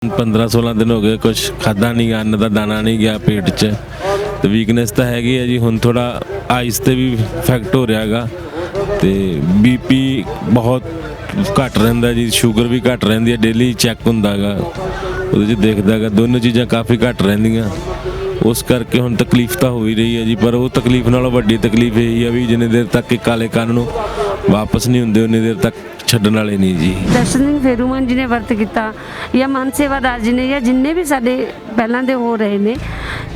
15-16 दिन हो गए कुछ खादा नहीं गया, अन्न का दाना नहीं गया पेट 'ਚ ਤੇ ਵੀਕਨੈਸ ਤਾਂ ਹੈਗੀ ਹੈ ਜੀ। ਹੁਣ ਥੋੜਾ ਆਈਸ ਤੇ ਵੀ ਇਫੈਕਟ ਹੋ ਰਿਹਾ ਹੈਗਾ ਤੇ ਬੀਪੀ ਬਹੁਤ ਘੱਟ ਰਹਿੰਦਾ ਜੀ, ਸ਼ੂਗਰ ਵੀ ਘੱਟ ਰਹਿੰਦੀ ਹੈ, ਡੇਲੀ ਚੈੱਕ ਹੁੰਦਾ ਹੈਗਾ, ਉਹਦੇ 'ਚ ਦੇਖਦਾ ਹੈਗਾ ਦੋਨੋਂ ਚੀਜ਼ਾਂ ਕਾਫੀ ਘੱਟ ਰਹਿੰਦੀਆਂ। ਉਸ ਕਰਕੇ ਹੁਣ ਤਕਲੀਫ ਤਾਂ ਹੋ ਹੀ ਰਹੀ ਹੈ ਜੀ, ਪਰ ਉਹ ਤਕਲੀਫ ਨਾਲੋਂ ਵੱਡੀ ਤਕਲੀਫ ਇਹ ਹੈ ਵੀ ਜਿੰਨੇ ਦੇਰ ਤੱਕ ਇਹ ਕਾਲੇ ਕੰਨ ਨੂੰ ਵਾਪਸ ਨਹੀਂ ਹੁੰਦੇ ਉਨੀ ਦੇਰ ਤੱਕ ਛੱਡਣ ਵਾਲੇ ਨਹੀਂ ਜੀ। ਦਰਸ਼ਨ ਸਿੰਘ ਫੇਰੂਮਾਨ ਜੀ ਨੇ ਵਰਤ ਕੀਤਾ ਜਾਂ ਮਨ ਸੇਵਾਦਾਰ ਜੀ ਨੇ ਜਾਂ ਜਿੰਨੇ ਵੀ ਸਾਡੇ ਪਹਿਲਾਂ ਦੇ ਹੋ ਰਹੇ ਨੇ,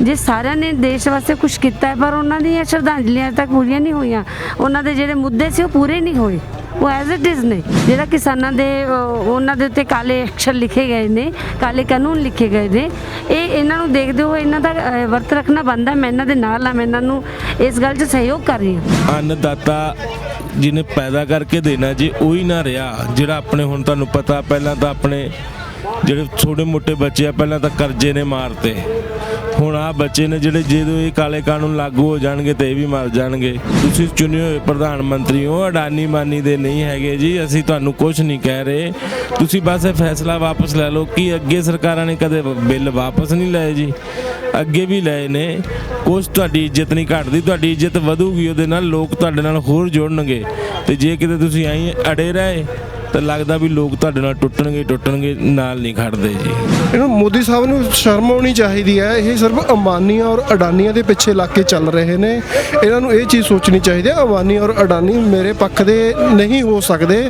ਜੇ ਸਾਰਿਆਂ ਨੇ ਦੇਸ਼ ਵਾਸਤੇ ਕੁਝ ਕੀਤਾ ਹੈ, ਪਰ ਉਹਨਾਂ ਦੀਆਂ ਸ਼ਰਧਾਂਜਲੀਆਂ ਤੱਕ ਪੂਰੀਆਂ ਨਹੀਂ ਹੋਈਆਂ। ਉਹਨਾਂ ਦੇ ਜਿਹੜੇ ਮੁੱਦੇ ਸੀ ਉਹ ਪੂਰੇ ਨਹੀਂ ਹੋਏ, ਉਹ ਐਜ਼ ਇਟ ਇਜ਼ ਨੇ। ਜਿਹੜਾ ਕਿਸਾਨਾਂ ਦੇ ਉਹਨਾਂ ਦੇ ਉੱਤੇ ਕਾਲੇ ਅਕਸ਼ਰ ਲਿਖੇ ਗਏ ਨੇ, ਕਾਲੇ ਕਾਨੂੰਨ ਲਿਖੇ ਗਏ ਨੇ, ਇਹ ਇਹਨਾਂ ਨੂੰ ਦੇਖਦੇ ਹੋਏ ਇਹਨਾਂ ਦਾ ਵਰਤ ਰੱਖਣਾ ਬਣਦਾ। ਮੈਂ ਇਹਨਾਂ ਦੇ ਨਾਲ ਆ, ਮੈਂ ਇਹਨਾਂ ਨੂੰ ਇਸ ਗੱਲ 'ਚ ਸਹਿਯੋਗ ਕਰ ਰਹੀ ਹਾਂ। ਅੰਨਦਾਤਾ ਜਿਹਨੇ ਪੈਦਾ ਕਰਕੇ ਦੇਣਾ ਜੀ ਉਹੀ ਨਾ ਰਿਹਾ ਜਿਹੜਾ ਆਪਣੇ, ਹੁਣ ਤੁਹਾਨੂੰ ਪਤਾ ਪਹਿਲਾਂ ਤਾਂ ਆਪਣੇ ਜਿਹੜੇ ਛੋਟੇ ਮੋਟੇ ਬੱਚੇ ਆ ਪਹਿਲਾਂ ਤਾਂ ਕਰਜ਼ੇ ਨੇ ਮਾਰਤੇ, ਹੁਣ ਆਹ ਬੱਚੇ ਨੇ ਜਿਹੜੇ ਜਦੋਂ ਇਹ ਕਾਲੇ ਕਾਨੂੰਨ ਲਾਗੂ ਹੋ ਜਾਣਗੇ ਤੇ ਇਹ ਵੀ ਮਰ ਜਾਣਗੇ। ਤੁਸੀਂ ਚੁਣੇ ਹੋਏ ਪ੍ਰਧਾਨ ਮੰਤਰੀ ਹੋ, ਅਡਾਨੀ ਮਾਨੀ ਦੇ ਨਹੀਂ ਹੈਗੇ ਜੀ, ਅਸੀਂ ਤੁਹਾਨੂੰ ਕੁਝ ਨਹੀਂ ਕਹਿ ਰਹੇ, ਤੁਸੀਂ ਬਸ ਇਹ ਫੈਸਲਾ ਵਾਪਸ ਲੈ ਲਓ। ਕਿ ਅੱਗੇ ਸਰਕਾਰਾਂ ਨੇ ਕਦੇ ਬਿੱਲ ਵਾਪਸ ਨਹੀਂ ਲਏ ਜੀ, ਅੱਗੇ ਵੀ ਲਏ ਨੇ। ਕੁਛ ਤੁਹਾਡੀ ਇੱਜ਼ਤ ਨਹੀਂ ਘਟਦੀ, ਤੁਹਾਡੀ ਇੱਜ਼ਤ ਵਧੂਗੀ ਉਹਦੇ ਨਾਲ, ਲੋਕ ਤੁਹਾਡੇ ਨਾਲ ਹੋਰ ਜੁੜਨਗੇ। ਤੇ ਜੇ ਕਿਤੇ ਤੁਸੀਂ ਐਂ ਅੜੇ ਰਹੇ ਤਾਂ ਲੱਗਦਾ ਵੀ ਲੋਕ ਤੁਹਾਡੇ ਨਾਲ ਟੁੱਟਣਗੇ, ਨਾਲ ਨਹੀਂ ਖੜਦੇ ਜੀ। ਇਹਨਾਂ ਮੋਦੀ ਸਾਹਿਬ ਨੂੰ ਸ਼ਰਮ ਆਉਣੀ ਚਾਹੀਦੀ ਹੈ। ਇਹ ਸਿਰਫ ਅੰਬਾਨੀਆਂ ਔਰ ਅਡਾਨੀਆਂ ਦੇ ਪਿੱਛੇ ਲੱਗ ਕੇ ਚੱਲ ਰਹੇ ਨੇ। ਇਹਨਾਂ ਨੂੰ ਇਹ ਚੀਜ਼ ਸੋਚਣੀ ਚਾਹੀਦੀ ਹੈ, ਅੰਬਾਨੀ ਔਰ ਅਡਾਨੀ ਮੇਰੇ ਪੱਖ ਦੇ ਨਹੀਂ ਹੋ ਸਕਦੇ।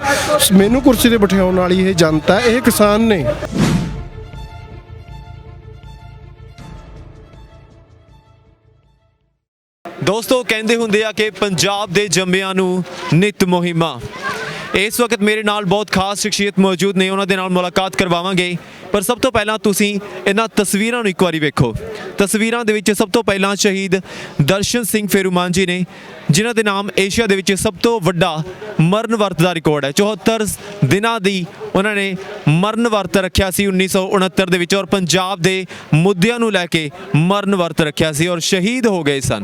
ਮੈਨੂੰ ਕੁਰਸੀ ਤੇ ਬਿਠਾਉਣ ਵਾਲੀ ਇਹ ਜਨਤਾ, ਇਹ ਕਿਸਾਨ ਨੇ। ਦੋਸਤੋ, ਕਹਿੰਦੇ ਹੁੰਦੇ ਆ ਕਿ ਪੰਜਾਬ ਦੇ ਜੰਮਿਆਂ ਨੂੰ ਨਿਤ ਮੁਹਿੰਮਾਂ। ਇਸ ਵਕਤ ਮੇਰੇ ਨਾਲ ਬਹੁਤ ਖਾਸ ਸ਼ਖਸੀਅਤ ਮੌਜੂਦ ਨੇ, ਉਹਨਾਂ ਦੇ ਨਾਲ ਮੁਲਾਕਾਤ ਕਰਵਾਵਾਂਗੇ। ਪਰ ਸਭ ਤੋਂ ਪਹਿਲਾਂ ਤੁਸੀਂ ਇਹਨਾਂ ਤਸਵੀਰਾਂ ਨੂੰ ਇੱਕ ਵਾਰੀ ਵੇਖੋ। ਤਸਵੀਰਾਂ ਦੇ ਵਿੱਚ ਸਭ ਤੋਂ ਪਹਿਲਾਂ ਸ਼ਹੀਦ ਦਰਸ਼ਨ ਸਿੰਘ ਫੇਰੂਮਾਨ ਜੀ ਨੇ, ਜਿਨ੍ਹਾਂ ਦੇ ਨਾਮ ਏਸ਼ੀਆ ਦੇ ਵਿੱਚ ਸਭ ਤੋਂ ਵੱਡਾ ਮਰਨ ਵਰਤ ਦਾ ਰਿਕਾਰਡ ਹੈ। 74 ਦਿਨਾਂ ਦੀ ਉਹਨਾਂ ਨੇ ਮਰਨ ਵਰਤ ਰੱਖਿਆ ਸੀ 1969 ਦੇ ਵਿੱਚ, ਔਰ ਪੰਜਾਬ ਦੇ ਮੁੱਦਿਆਂ ਨੂੰ ਲੈ ਕੇ ਮਰਨ ਵਰਤ ਰੱਖਿਆ ਸੀ ਔਰ ਸ਼ਹੀਦ ਹੋ ਗਏ ਸਨ।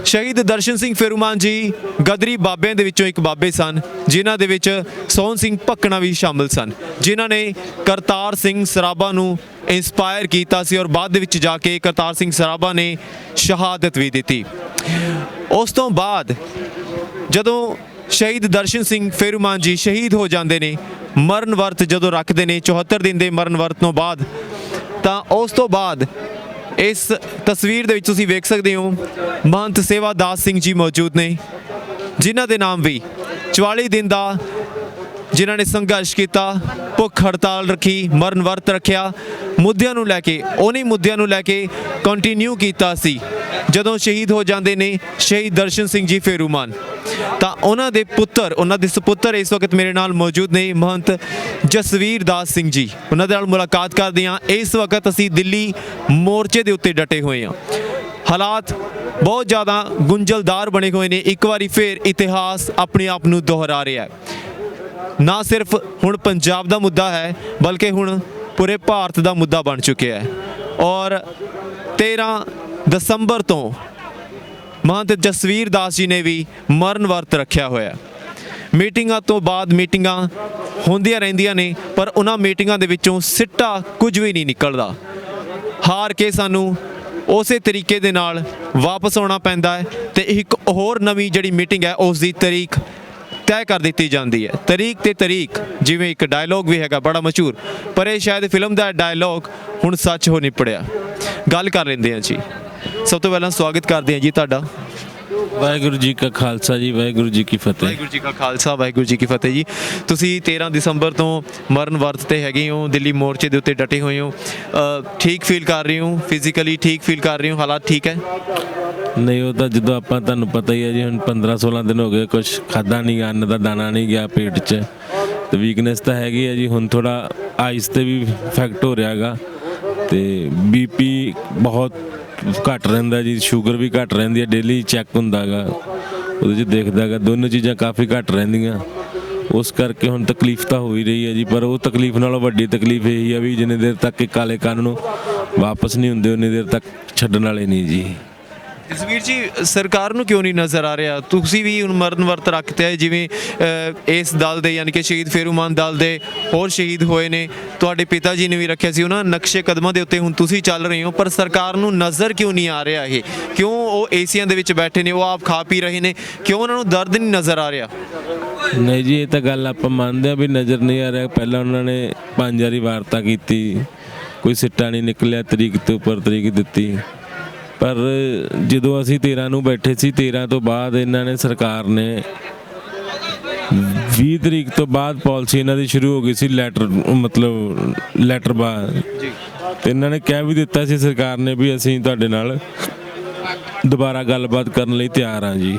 ਸ਼ਹੀਦ ਦਰਸ਼ਨ ਸਿੰਘ ਫੇਰੂਮਾਨ ਜੀ ਗਦਰੀ ਬਾਬਿਆਂ ਦੇ ਵਿੱਚੋਂ ਇੱਕ ਬਾਬੇ ਸਨ, ਜਿਨ੍ਹਾਂ ਦੇ ਵਿੱਚ ਸੋਹਣ ਸਿੰਘ ਭਕਨਾ ਵੀ ਸ਼ਾਮਿਲ ਸਨ, ਜਿਨ੍ਹਾਂ ਨੇ ਕਰਤਾਰ ਸਿੰਘ ਸਰਾਭਾ ਨੂੰ ਇੰਸਪਾਇਰ ਕੀਤਾ ਸੀ ਔਰ ਬਾਅਦ ਦੇ ਵਿੱਚ ਜਾ ਕੇ ਕਰਤਾਰ ਸਿੰਘ ਸਰਾਭਾ ਨੇ ਸ਼ਹਾਦਤ ਵੀ ਦਿੱਤੀ। ਉਸ ਤੋਂ ਬਾਅਦ ਜਦੋਂ ਸ਼ਹੀਦ ਦਰਸ਼ਨ ਸਿੰਘ ਫੇਰੂਮਾਨ ਜੀ ਸ਼ਹੀਦ ਹੋ ਜਾਂਦੇ ਨੇ, ਮਰਨ ਵਰਤ ਜਦੋਂ ਰੱਖਦੇ ਨੇ 74 ਦਿਨ ਦੇ ਮਰਨ ਵਰਤ ਤੋਂ ਬਾਅਦ, ਤਾਂ ਉਸ ਤੋਂ ਬਾਅਦ ਇਸ ਤਸਵੀਰ ਦੇ ਵਿੱਚ ਤੁਸੀਂ ਵੇਖ ਸਕਦੇ ਹੋ ਮਹੰਤ ਸੇਵਾਦਾਸ ਸਿੰਘ ਜੀ ਮੌਜੂਦ ਨੇ, ਜਿਨ੍ਹਾਂ ਦੇ ਨਾਮ ਵੀ 44 ਦਿਨ ਦਾ ਜਿਨ੍ਹਾਂ ਨੇ ਸੰਘਰਸ਼ ਕੀਤਾ, ਭੁੱਖ ਹੜਤਾਲ ਰੱਖੀ, ਮਰਨ ਵਰਤ ਰੱਖਿਆ, ਮੁੱਦਿਆਂ ਨੂੰ ਲੈ ਕੇ, ਉਹਨੇ ਮੁੱਦਿਆਂ ਨੂੰ ਲੈ ਕੇ ਕੰਟੀਨਿਊ ਕੀਤਾ ਸੀ। ਜਦੋਂ ਸ਼ਹੀਦ ਹੋ ਜਾਂਦੇ ਨੇ ਸ਼ਹੀਦ ਦਰਸ਼ਨ ਸਿੰਘ ਜੀ ਫੇਰੂਮਾਨ, ਤਾਂ ਉਹਨਾਂ ਦੇ ਪੁੱਤਰ, ਉਹਨਾਂ ਦੇ ਸੁਪੁੱਤਰ ਇਸ ਵਕਤ ਮੇਰੇ ਨਾਲ ਮੌਜੂਦ ਨੇ, ਮਹੰਤ ਜਸਵੀਰ ਦਾਸ ਸਿੰਘ ਜੀ। ਉਹਨਾਂ ਦੇ ਨਾਲ ਮੁਲਾਕਾਤ ਕਰਦੇ ਹਾਂ। ਇਸ ਵਕਤ ਅਸੀਂ ਦਿੱਲੀ ਮੋਰਚੇ ਦੇ ਉੱਤੇ ਡਟੇ ਹੋਏ ਹਾਂ। ਹਾਲਾਤ ਬਹੁਤ ਜ਼ਿਆਦਾ ਗੁੰਝਲਦਾਰ ਬਣੇ ਹੋਏ ਨੇ। ਇੱਕ ਵਾਰੀ ਫੇਰ ਇਤਿਹਾਸ ਆਪਣੇ ਆਪ ਨੂੰ ਦੁਹਰਾ ਰਿਹਾ ਹੈ। ਨਾ ਸਿਰਫ ਹੁਣ ਪੰਜਾਬ ਦਾ ਮੁੱਦਾ ਹੈ, ਬਲਕਿ ਹੁਣ ਪੂਰੇ ਭਾਰਤ ਦਾ ਮੁੱਦਾ ਬਣ ਚੁੱਕਿਆ ਹੈ। ਔਰ 13 ਦਸੰਬਰ ਤੋਂ ਮਹੰਤ ਜਸਵੀਰ ਦਾਸ ਜੀ ਨੇ ਵੀ ਮਰਨ ਵਰਤ ਰੱਖਿਆ ਹੋਇਆ। ਮੀਟਿੰਗਾਂ ਤੋਂ ਬਾਅਦ ਮੀਟਿੰਗਾਂ ਹੁੰਦੀਆਂ ਰਹਿੰਦੀਆਂ ਨੇ, ਪਰ ਉਹਨਾਂ ਮੀਟਿੰਗਾਂ ਦੇ ਵਿੱਚੋਂ ਸਿੱਟਾ ਕੁਝ ਵੀ ਨਹੀਂ ਨਿਕਲਦਾ। ਹਾਰ ਕੇ ਸਾਨੂੰ ਉਸੇ ਤਰੀਕੇ ਦੇ ਨਾਲ ਵਾਪਸ ਆਉਣਾ ਪੈਂਦਾ ਹੈ ਤੇ ਇੱਕ ਹੋਰ ਨਵੀਂ ਜਿਹੜੀ ਮੀਟਿੰਗ ਹੈ ਉਸ ਦੀ ਤਾਰੀਖ ਤੈਅ ਕਰ ਦਿੱਤੀ ਜਾਂਦੀ ਹੈ। ਤਾਰੀਖ ਤੇ ਤਾਰੀਖ, ਜਿਵੇਂ ਇੱਕ ਡਾਇਲੋਗ ਵੀ ਹੈਗਾ ਬੜਾ ਮਸ਼ਹੂਰ, ਪਰ ਇਹ ਸ਼ਾਇਦ ਫਿਲਮ ਦਾ ਡਾਇਲੋਗ ਹੁਣ ਸੱਚ ਹੋ ਨਿਪੜਿਆ। ਗੱਲ ਕਰ ਲੈਂਦੇ ਹਾਂ ਜੀ। ਸਭ ਤੋਂ ਪਹਿਲਾਂ ਸਵਾਗਤ ਕਰਦੇ ਹਾਂ ਜੀ ਤੁਹਾਡਾ। ਵਾਹਿਗੁਰੂ ਜੀ ਕਾ ਖਾਲਸਾ ਜੀ, ਵਾਹਿਗੁਰੂ ਜੀ ਕੀ ਫਤਿਹ। ਵਾਹਿਗੁਰੂ ਜੀ ਕਾ ਖਾਲਸਾ, ਵਾਹਿਗੁਰੂ ਜੀ ਕੀ ਫਤਿਹ ਜੀ। ਤੁਸੀਂ 13 ਦਸੰਬਰ ਤੋਂ ਮਰਨ ਵਰਤ ਤੇ ਹੈਗੇ ਹੋ, ਦਿੱਲੀ ਮੋਰਚੇ ਦੇ ਉੱਤੇ ਡਟੇ ਹੋਏ ਹੋ। ਠੀਕ ਫੀਲ ਕਰ ਰਹੇ ਹੋ? ਫਿਜ਼ੀਕਲੀ ਠੀਕ ਫੀਲ ਕਰ ਰਹੇ ਹੋ? ਹਾਲਾਤ ਠੀਕ ਹੈ? ਨਹੀਂ, ਉਹ ਤਾਂ ਜਦੋਂ ਆਪਾਂ, ਤੁਹਾਨੂੰ ਪਤਾ ਹੀ ਹੈ ਜੀ, ਹੁਣ 15-16 ਦਿਨ ਹੋ ਗਏ ਕੁਛ ਖਾਦਾ ਨਹੀਂ ਗਿਆ, ਅੰਨ ਦਾ ਦਾਣਾ ਨਹੀਂ ਗਿਆ ਪੇਟ 'ਚ ਤੇ ਵੀਕਨੈਸ ਤਾਂ ਹੈਗੀ ਹੈ ਜੀ। ਹੁਣ ਥੋੜਾ ਆਈਸ ਤੇ ਵੀ ਇਫੈਕਟ ਹੋ ਰਿਹਾ ਹੈਗਾ ਤੇ ਬੀਪੀ ਬਹੁਤ ਘੱਟ ਰਹਿੰਦਾ ਜੀ, ਸ਼ੂਗਰ ਵੀ ਘੱਟ ਰਹਿੰਦੀ ਹੈ, ਡੇਲੀ ਚੈੱਕ ਹੁੰਦਾ ਹੈਗਾ, ਉਹਦੇ 'ਚ ਦੇਖਦਾ ਹੈਗਾ ਦੋਨੋਂ ਚੀਜ਼ਾਂ ਕਾਫੀ ਘੱਟ ਰਹਿੰਦੀਆਂ। ਉਸ ਕਰਕੇ ਹੁਣ ਤਕਲੀਫ ਤਾਂ ਹੋ ਹੀ ਰਹੀ ਹੈ ਜੀ, ਪਰ ਉਹ ਤਕਲੀਫ ਨਾਲੋਂ ਵੱਡੀ ਤਕਲੀਫ ਇਹੀ ਹੈ ਵੀ ਜਿੰਨੇ ਦੇਰ ਤੱਕ ਇਹ ਕਾਲੇ ਕੰਨ ਨੂੰ ਵਾਪਸ ਨਹੀਂ ਹੁੰਦੇ ਉਨੀ ਦੇਰ ਤੱਕ ਛੱਡਣ ਵਾਲੇ ਨਹੀਂ ਜੀ। ਜਸਵੀਰ ਜੀ ਸਰਕਾਰ ਨੂੰ ਕਿਉਂ ਨਹੀਂ ਨਜ਼ਰ ਆ ਰਿਹਾ? ਤੁਸੀਂ ਵੀ ਹੁਣ ਮਰਨ ਵਰਤ ਰੱਖਤੇ ਹੈ, ਜਿਵੇਂ ਇਸ ਦਲ ਦੇ ਯਾਨੀ ਕਿ ਸ਼ਹੀਦ ਫੇਰੂਮਾਨ ਦਲ ਦੇ ਹੋਰ ਸ਼ਹੀਦ ਹੋਏ ਨੇ, ਤੁਹਾਡੇ ਪਿਤਾ ਜੀ ਨੇ ਵੀ ਰੱਖਿਆ ਸੀ, ਉਹਨਾਂ ਨਕਸ਼ੇ ਕਦਮਾਂ ਦੇ ਉੱਤੇ ਹੁਣ ਤੁਸੀਂ ਚੱਲ ਰਹੇ ਹੋ, ਪਰ ਸਰਕਾਰ ਨੂੰ ਨਜ਼ਰ ਕਿਉਂ ਨਹੀਂ ਆ ਰਿਹਾ? ਇਹ ਕਿਉਂ ਉਹ ਏਸੀਆਂ ਦੇ ਵਿੱਚ ਬੈਠੇ ਨੇ, ਉਹ ਆਪ ਖਾ ਪੀ ਰਹੇ ਨੇ, ਕਿਉਂ ਉਹਨਾਂ ਨੂੰ ਦਰਦ ਨਹੀਂ ਨਜ਼ਰ ਆ ਰਿਹਾ? ਨਹੀਂ ਜੀ, ਇਹ ਤਾਂ ਗੱਲ ਆਪਾਂ ਮੰਨਦੇ ਆ ਵੀ ਨਜ਼ਰ ਨਹੀਂ ਆ ਰਿਹਾ। ਪਹਿਲਾਂ ਉਹਨਾਂ ਨੇ 5 ਵਾਰੀ ਵਾਰਤਾ ਕੀਤੀ, ਕੋਈ ਸਿੱਟਾ ਨਹੀਂ ਨਿਕਲਿਆ, ਤਰੀਕ ਤੋਂ ਉੱਪਰ ਤਰੀਕ ਦਿੱਤੀ। ਪਰ ਜਦੋਂ ਅਸੀਂ 13 ਨੂੰ ਬੈਠੇ ਸੀ, 13 ਤੋਂ ਬਾਅਦ ਇਹਨਾਂ ਨੇ ਸਰਕਾਰ ਨੇ 20 ਤਰੀਕ ਤੋਂ ਬਾਅਦ ਪਾਲਿਸੀ ਇਹਨਾਂ ਦੀ ਸ਼ੁਰੂ ਹੋ ਗਈ ਸੀ, ਲੈਟਰ ਬਾਅਦ ਜੀ। ਤੇ ਇਹਨਾਂ ਨੇ ਕਹਿ ਵੀ ਦਿੱਤਾ ਸੀ ਸਰਕਾਰ ਨੇ ਵੀ ਅਸੀਂ ਤੁਹਾਡੇ ਨਾਲ ਦੁਬਾਰਾ ਗੱਲਬਾਤ ਕਰਨ ਲਈ ਤਿਆਰ ਹਾਂ ਜੀ।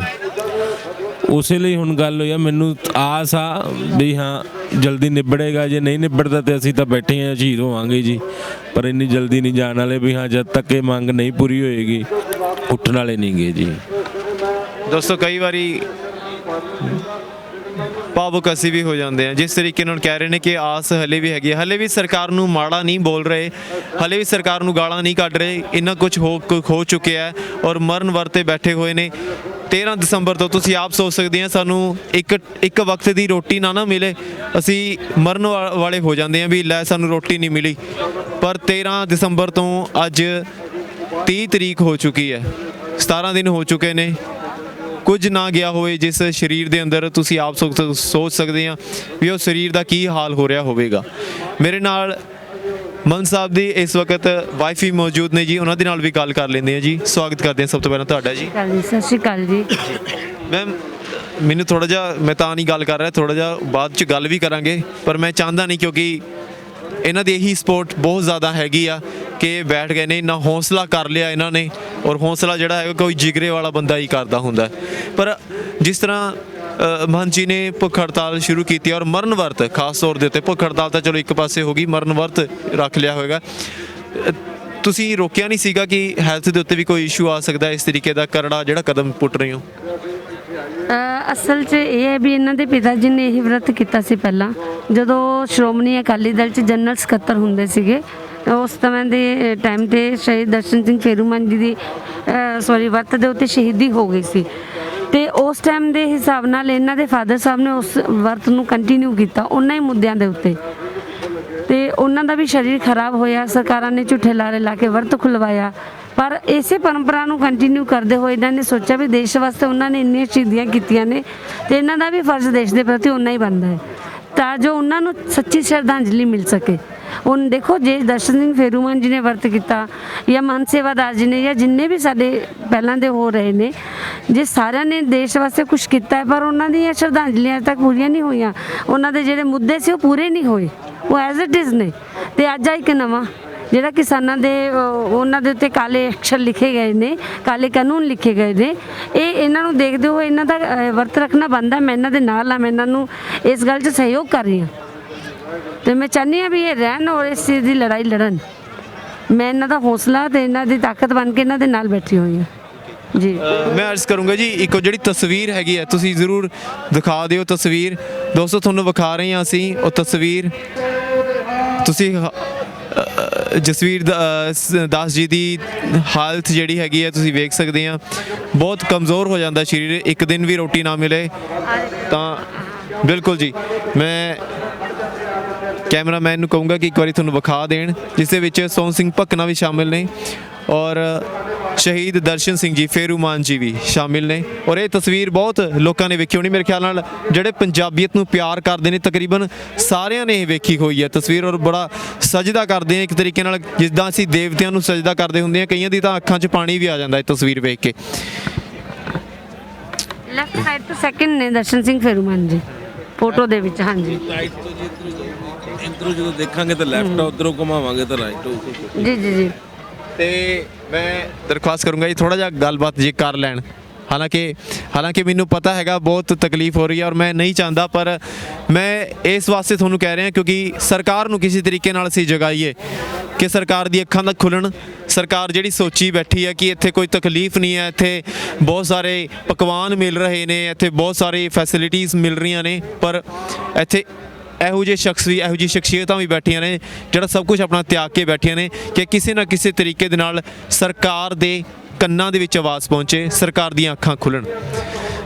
ਉਸੇ ਲਈ ਹੁਣ ਗੱਲ ਹੋਈ ਆ, ਮੈਨੂੰ ਆਸ ਆ ਵੀ ਹਾਂ ਜਲਦੀ ਨਿਬੜੇਗਾ, ਜੇ ਨਹੀਂ ਨਿਬੜਦਾ ਤੇ ਅਸੀਂ ਤਾਂ ਬੈਠੇ ਹਾਂ, ਸ਼ਹੀਦ ਹੋਵਾਂਗੇ ਜੀ। ਪਰ ਇੰਨੀ ਜਲਦੀ ਨਹੀਂ ਜਾਣ ਵਾਲੇ ਵੀ ਹਾਂ, ਜਦ ਤੱਕ ਇਹ ਮੰਗ ਨਹੀਂ ਪੂਰੀ ਹੋਏਗੀ ਉੱਠਣ ਵਾਲੇ ਨਹੀਂ ਗੇ ਜੀ। ਦੋਸਤੋ ਕਈ ਵਾਰੀ ਭਾਵੁਕ ਅਸੀਂ ਵੀ ਹੋ ਜਾਂਦੇ ਆ, ਜਿਸ ਤਰੀਕੇ ਨਾਲ ਕਹਿ ਰਹੇ ਨੇ ਕਿ ਆਸ ਹਲੇ ਵੀ ਹੈਗੀ ਹੈ, ਹਲੇ ਵੀ ਸਰਕਾਰ ਨੂੰ ਮਾੜਾ ਨਹੀਂ ਬੋਲ ਰਹੇ, ਹਲੇ ਵੀ ਸਰਕਾਰ ਨੂੰ ਗਾਲਾਂ ਨਹੀਂ ਕੱਢ ਰਹੇ। ਇੰਨਾ ਕੁਝ ਹੋ ਚੁੱਕਿਆ ਹੈ ਔਰ ਮਰਨ ਵਰਤੇ ਬੈਠੇ ਹੋਏ ਨੇ। 13 ਦਸੰਬਰ ਤੋਂ ਤੁਸੀਂ ਆਪ ਸੋਚ ਸਕਦੇ ਆ, ਸਾਨੂੰ ਇੱਕ ਵਕਤ ਦੀ ਰੋਟੀ ਨਾ ਮਿਲੇ, ਅਸੀਂ ਮਰਨ ਵਾਲੇ ਹੋ ਜਾਂਦੇ ਆ ਵੀ ਲੈ ਸਾਨੂੰ ਰੋਟੀ ਨਹੀਂ ਮਿਲੀ। ਪਰ 13 ਦਸੰਬਰ ਤੋਂ ਅੱਜ 30 ਤਰੀਕ ਹੋ ਚੁੱਕੀ ਹੈ, 17 ਦਿਨ ਹੋ ਚੁੱਕੇ ਨੇ, ਕੁਝ ਨਾ ਗਿਆ ਹੋਵੇ ਜਿਸ ਸਰੀਰ ਦੇ ਅੰਦਰ। ਤੁਸੀਂ ਆਪ ਸੋਚ ਸਕਦੇ ਆ ਵੀ ਉਹ ਸਰੀਰ ਦਾ ਕੀ ਹਾਲ ਹੋ ਰਿਹਾ ਹੋਵੇਗਾ। ਮੇਰੇ ਨਾਲ ਮਨ ਸਾਹਿਬ ਦੀ ਇਸ ਵਕਤ ਵਾਈਫ ਵੀ ਮੌਜੂਦ ਨੇ ਜੀ, ਉਹਨਾਂ ਦੇ ਨਾਲ ਵੀ ਗੱਲ ਕਰ ਲੈਂਦੇ ਆ ਜੀ। ਸਵਾਗਤ ਕਰਦੇ ਆ ਸਭ ਤੋਂ ਪਹਿਲਾਂ ਤੁਹਾਡਾ ਜੀ। ਸਤਿ ਸ਼੍ਰੀ ਅਕਾਲ ਜੀ। ਮੈਮ ਮੈਨੂੰ ਥੋੜਾ ਜਿਹਾ, ਮੈਂ ਤਾਂ ਨਹੀਂ ਗੱਲ ਕਰ ਰਿਹਾ, ਥੋੜਾ ਜਿਹਾ ਬਾਅਦ ਚ ਗੱਲ ਵੀ ਕਰਾਂਗੇ, ਪਰ ਮੈਂ ਚਾਹੁੰਦਾ ਨਹੀਂ, ਕਿਉਂਕਿ ਇਹਨਾਂ ਦੀ ਇਹੀ ਸਪੋਰਟ ਬਹੁਤ ਜ਼ਿਆਦਾ ਹੈਗੀ ਆ ਕਿ ਬੈਠ ਗਏ ਨੇ, ਇੰਨਾ ਹੌਸਲਾ ਕਰ ਲਿਆ ਇਹਨਾਂ ਨੇ। ਔਰ ਹੌਸਲਾ ਜਿਹੜਾ ਹੈਗਾ ਕੋਈ ਜਿਗਰੇ ਵਾਲਾ ਬੰਦਾ ਹੀ ਕਰਦਾ ਹੁੰਦਾ। ਪਰ ਜਿਸ ਤਰ੍ਹਾਂ ਮਹੰਤ ਜੀ ਨੇ ਭੁੱਖ ਹੜਤਾਲ ਸ਼ੁਰੂ ਕੀਤੀ ਔਰ ਮਰਨ ਵਰਤ ਖਾਸ ਤੌਰ ਦੇ ਉੱਤੇ, ਭੁੱਖ ਹੜਤਾਲ ਤਾਂ ਚਲੋ ਇੱਕ ਪਾਸੇ ਹੋ ਗਈ, ਮਰਨ ਵਰਤ ਰੱਖ ਲਿਆ ਹੋਵੇਗਾ। ਤੁਸੀਂ ਰੋਕਿਆ ਨਹੀਂ ਸੀਗਾ ਕਿ ਹੈਲਥ ਦੇ ਉੱਤੇ ਵੀ ਕੋਈ ਇਸ਼ੂ ਆ ਸਕਦਾ, ਇਸ ਤਰੀਕੇ ਦਾ ਕਰੜਾ ਜਿਹੜਾ ਕਦਮ ਪੁੱਟ ਰਹੇ ਹੋ? ਅਸਲ 'ਚ ਇਹ ਹੈ ਵੀ ਇਹਨਾਂ ਦੇ ਪਿਤਾ ਜੀ ਨੇ ਇਹ ਵਰਤ ਕੀਤਾ ਸੀ ਪਹਿਲਾਂ, ਜਦੋਂ ਸ਼੍ਰੋਮਣੀ ਅਕਾਲੀ ਦਲ 'ਚ ਜਨਰਲ ਸਕੱਤਰ ਹੁੰਦੇ ਸੀਗੇ। ਉਸ ਸਮੇਂ ਦੇ ਟਾਈਮ ਤੇ ਸ਼ਹੀਦ ਦਰਸ਼ਨ ਸਿੰਘ ਫੇਰੂਮਾਨ ਜੀ ਦੀ ਵਰਤ ਦੇ ਉੱਤੇ ਸ਼ਹੀਦੀ ਹੋ ਗਈ ਸੀ, ਤੇ ਉਸ ਟਾਈਮ ਦੇ ਹਿਸਾਬ ਨਾਲ ਇਹਨਾਂ ਦੇ ਫਾਦਰ ਸਾਹਿਬ ਨੇ ਉਸ ਵਰਤ ਨੂੰ ਕੰਟੀਨਿਊ ਕੀਤਾ ਉਹਨਾਂ ਹੀ ਮੁੱਦਿਆਂ ਦੇ ਉੱਤੇ, ਤੇ ਉਹਨਾਂ ਦਾ ਵੀ ਸਰੀਰ ਖਰਾਬ ਹੋਇਆ। ਸਰਕਾਰਾਂ ਨੇ ਝੂਠੇ ਲਾਰੇ ਲਾ ਕੇ ਵਰਤ ਖੁਲਵਾਇਆ, ਪਰ ਇਸੇ ਪਰੰਪਰਾ ਨੂੰ ਕੰਟੀਨਿਊ ਕਰਦੇ ਹੋਏ ਇਹਨਾਂ ਨੇ ਸੋਚਿਆ ਵੀ ਦੇਸ਼ ਵਾਸਤੇ ਉਹਨਾਂ ਨੇ ਇੰਨੀਆਂ ਸ਼ਹੀਦੀਆਂ ਕੀਤੀਆਂ ਨੇ, ਤੇ ਇਹਨਾਂ ਦਾ ਵੀ ਫਰਜ਼ ਦੇਸ਼ ਦੇ ਪ੍ਰਤੀ ਉਨਾ ਹੀ ਬਣਦਾ ਹੈ, ਤਾਂ ਜੋ ਉਹਨਾਂ ਨੂੰ ਸੱਚੀ ਸ਼ਰਧਾਂਜਲੀ ਮਿਲ ਸਕੇ। ਹੁਣ ਦੇਖੋ, ਜੇ ਦਰਸ਼ਨ ਸਿੰਘ ਫੇਰੂਮਾਨ ਜੀ ਨੇ ਵਰਤ ਕੀਤਾ ਜਾਂ ਮਨ ਸੇਵਾਦਾਰ ਜੀ ਨੇ ਜਾਂ ਜਿੰਨੇ ਵੀ ਸਾਡੇ ਪਹਿਲਾਂ ਦੇ ਹੋ ਰਹੇ ਨੇ, ਜੇ ਸਾਰਿਆਂ ਨੇ ਦੇਸ਼ ਵਾਸਤੇ ਕੁਝ ਕੀਤਾ ਹੈ, ਪਰ ਉਹਨਾਂ ਦੀਆਂ ਸ਼ਰਧਾਂਜਲੀਆਂ ਤੱਕ ਪੂਰੀਆਂ ਨਹੀਂ ਹੋਈਆਂ, ਉਹਨਾਂ ਦੇ ਜਿਹੜੇ ਮੁੱਦੇ ਸੀ ਉਹ ਪੂਰੇ ਨਹੀਂ ਹੋਏ, ਉਹ ਐਜ਼ ਇਟ ਇਜ਼ ਨੇ। ਤੇ ਅੱਜ ਆ ਇੱਕ ਨਵਾਂ ਜਿਹੜਾ ਕਿਸਾਨਾਂ ਦੇ ਉਹਨਾਂ ਦੇ ਉੱਤੇ ਕਾਲੇ ਅਕਸ਼ਰ ਲਿਖੇ ਗਏ ਨੇ, ਕਾਲੇ ਕਾਨੂੰਨ ਲਿਖੇ ਗਏ ਨੇ, ਇਹ ਇਹਨਾਂ ਨੂੰ ਦੇਖਦੇ ਹੋਏ ਇਹਨਾਂ ਦਾ ਵਰਤ ਰੱਖਣਾ ਬਣਦਾ। ਮੈਂ ਇਹਨਾਂ ਦੇ ਨਾਲ ਆ, ਮੈਂ ਇਹਨਾਂ ਨੂੰ ਇਸ ਗੱਲ 'ਚ ਸਹਿਯੋਗ ਕਰ ਰਹੀ ਹਾਂ, ਤੇ ਮੈਂ ਚਾਹੁੰਦੀ ਹਾਂ ਵੀ ਇਹ ਰਹਿਣ ਔਰ ਇਸ ਚੀਜ਼ ਦੀ ਲੜਾਈ ਲੜਨ। ਮੈਂ ਇਹਨਾਂ ਦਾ ਹੌਸਲਾ ਤੇ ਇਹਨਾਂ ਦੀ ਤਾਕਤ ਬਣ ਕੇ ਇਹਨਾਂ ਦੇ ਨਾਲ ਬੈਠੀ ਹੋਈ ਹਾਂ ਜੀ। ਮੈਂ ਅਰਜ਼ ਕਰੂੰਗਾ ਜੀ, ਇੱਕ ਜਿਹੜੀ ਤਸਵੀਰ ਹੈਗੀ ਹੈ ਤੁਸੀਂ ਜ਼ਰੂਰ ਦਿਖਾ ਦਿਓ। ਤਸਵੀਰ ਦੋਸਤੋ ਤੁਹਾਨੂੰ ਵਿਖਾ ਰਹੇ ਹਾਂ ਅਸੀਂ, ਉਹ ਤਸਵੀਰ ਤੁਸੀਂ ਜਸਵੀਰ ਦਾਸ ਜੀ ਦੀ ਹਾਲਤ ਜਿਹੜੀ ਹੈਗੀ ਹੈ ਤੁਸੀਂ ਵੇਖ ਸਕਦੇ ਆ, ਬਹੁਤ ਕਮਜ਼ੋਰ ਹੋ ਜਾਂਦਾ ਸਰੀਰ, ਇੱਕ ਦਿਨ ਵੀ ਰੋਟੀ ਨਾ ਮਿਲੇ ਤਾਂ। ਬਿਲਕੁਲ ਜੀ, ਮੈਂ ਕੈਮਰਾਮੈਨ ਨੂੰ ਕਹੂੰਗਾ ਕਿ ਇੱਕ ਵਾਰੀ ਤੁਹਾਨੂੰ ਵਿਖਾ ਦੇਣ, ਜਿਸ ਦੇ ਵਿੱਚ ਸੋਹਣ ਸਿੰਘ ਭਕਨਾ ਵੀ ਸ਼ਾਮਿਲ ਨੇ ਔਰ ਸ਼ਹੀਦ ਦਰਸ਼ਨ ਸਿੰਘ ਜੀ ਫੇਰੂਮਾਨ ਜੀ ਵੀ ਸ਼ਾਮਿਲ ਨੇ। ਔਰ ਇਹ ਤਸਵੀਰ ਬਹੁਤ ਲੋਕਾਂ ਨੇ ਵੇਖੀ ਹੋਣੀ, ਮੇਰੇ ਖਿਆਲ ਨਾਲ ਜਿਹੜੇ ਪੰਜਾਬੀਅਤ ਨੂੰ ਪਿਆਰ ਕਰਦੇ ਨੇ ਤਕਰੀਬਨ ਸਾਰਿਆਂ ਨੇ ਇਹ ਵੇਖੀ ਹੋਈ ਹੈ ਤਸਵੀਰ, ਔਰ ਬੜਾ ਸਜਦਾ ਕਰਦੇ ਆ ਇੱਕ ਤਰੀਕੇ ਨਾਲ, ਜਿੱਦਾਂ ਅਸੀਂ ਦੇਵਤਿਆਂ ਨੂੰ ਸਜਦਾ ਕਰਦੇ ਹੁੰਦੇ ਆ। ਕਈਆਂ ਦੀ ਤਾਂ ਅੱਖਾਂ 'ਚ ਪਾਣੀ ਵੀ ਆ ਜਾਂਦਾ ਇਹ ਤਸਵੀਰ ਵੇਖ ਕੇ। ਲੈਫਟ ਸਾਈਡ ਤੋਂ ਸੈਕਿੰਡ ਨੇ ਦਰਸ਼ਨ ਸਿੰਘ ਫੇਰੂਮਾਨ ਜੀ ਫੋਟੋ ਦੇ ਵਿੱਚ। ਹਾਂਜੀ, ਇੱਧਰੋਂ ਜਦੋਂ ਦੇਖਾਂਗੇ ਤਾਂ ਲੈਫਟ, ਉਧਰੋਂ ਘੁਮਾਵਾਂਗੇ ਤਾਂ ਰਾਈਟ ਹੋਊਗਾ। ਜੀ ਜੀ ਜੀ। ਤੇ ਮੈਂ ਦਰਖਾਸਤ ਕਰੂੰਗਾ ਜੀ ਥੋੜਾ ਜਿਹਾ ਗੱਲਬਾਤ ਜੇ ਕਰ ਲੈਣ। ਹਾਲਾਂਕਿ ਮੈਨੂੰ ਪਤਾ ਹੈਗਾ ਬਹੁਤ ਤਕਲੀਫ ਹੋ ਰਹੀ ਹੈ ਔਰ ਮੈਂ ਨਹੀਂ ਚਾਹੁੰਦਾ, ਪਰ ਮੈਂ ਇਸ ਵਾਸਤੇ ਤੁਹਾਨੂੰ ਕਹਿ ਰਿਹਾ ਕਿਉਂਕਿ ਸਰਕਾਰ ਨੂੰ ਕਿਸੇ ਤਰੀਕੇ ਨਾਲ ਅਸੀਂ ਜਗਾਈਏ ਕਿ ਸਰਕਾਰ ਦੀ ਅੱਖਾਂ ਦਾ ਖੁੱਲਣ। ਸਰਕਾਰ ਜਿਹੜੀ ਸੋਚੀ ਬੈਠੀ ਹੈ ਕਿ ਇੱਥੇ ਕੋਈ ਤਕਲੀਫ ਨਹੀਂ ਹੈ, ਇੱਥੇ ਬਹੁਤ ਸਾਰੇ ਪਕਵਾਨ ਮਿਲ ਰਹੇ ਨੇ, ਇੱਥੇ ਬਹੁਤ ਸਾਰੀ ਫੈਸਿਲਿਟੀਜ਼ ਮਿਲ ਰਹੀਆਂ ਨੇ, ਪਰ ਇੱਥੇ ਇਹੋ ਜਿਹੇ ਸ਼ਖਸ ਵੀ, ਇਹੋ ਜਿਹੀ ਸ਼ਖਸੀਅਤਾਂ ਵੀ ਬੈਠੀਆਂ ਨੇ ਜਿਹੜਾ ਸਭ ਕੁਝ ਆਪਣਾ ਤਿਆਗ ਕੇ ਬੈਠੀਆਂ ਨੇ ਕਿ ਕਿਸੇ ਨਾ ਕਿਸੇ ਤਰੀਕੇ ਦੇ ਨਾਲ ਸਰਕਾਰ ਦੇ ਕੰਨਾਂ ਦੇ ਵਿੱਚ ਆਵਾਜ਼ ਪਹੁੰਚੇ, ਸਰਕਾਰ ਦੀਆਂ ਅੱਖਾਂ ਖੁੱਲਣ।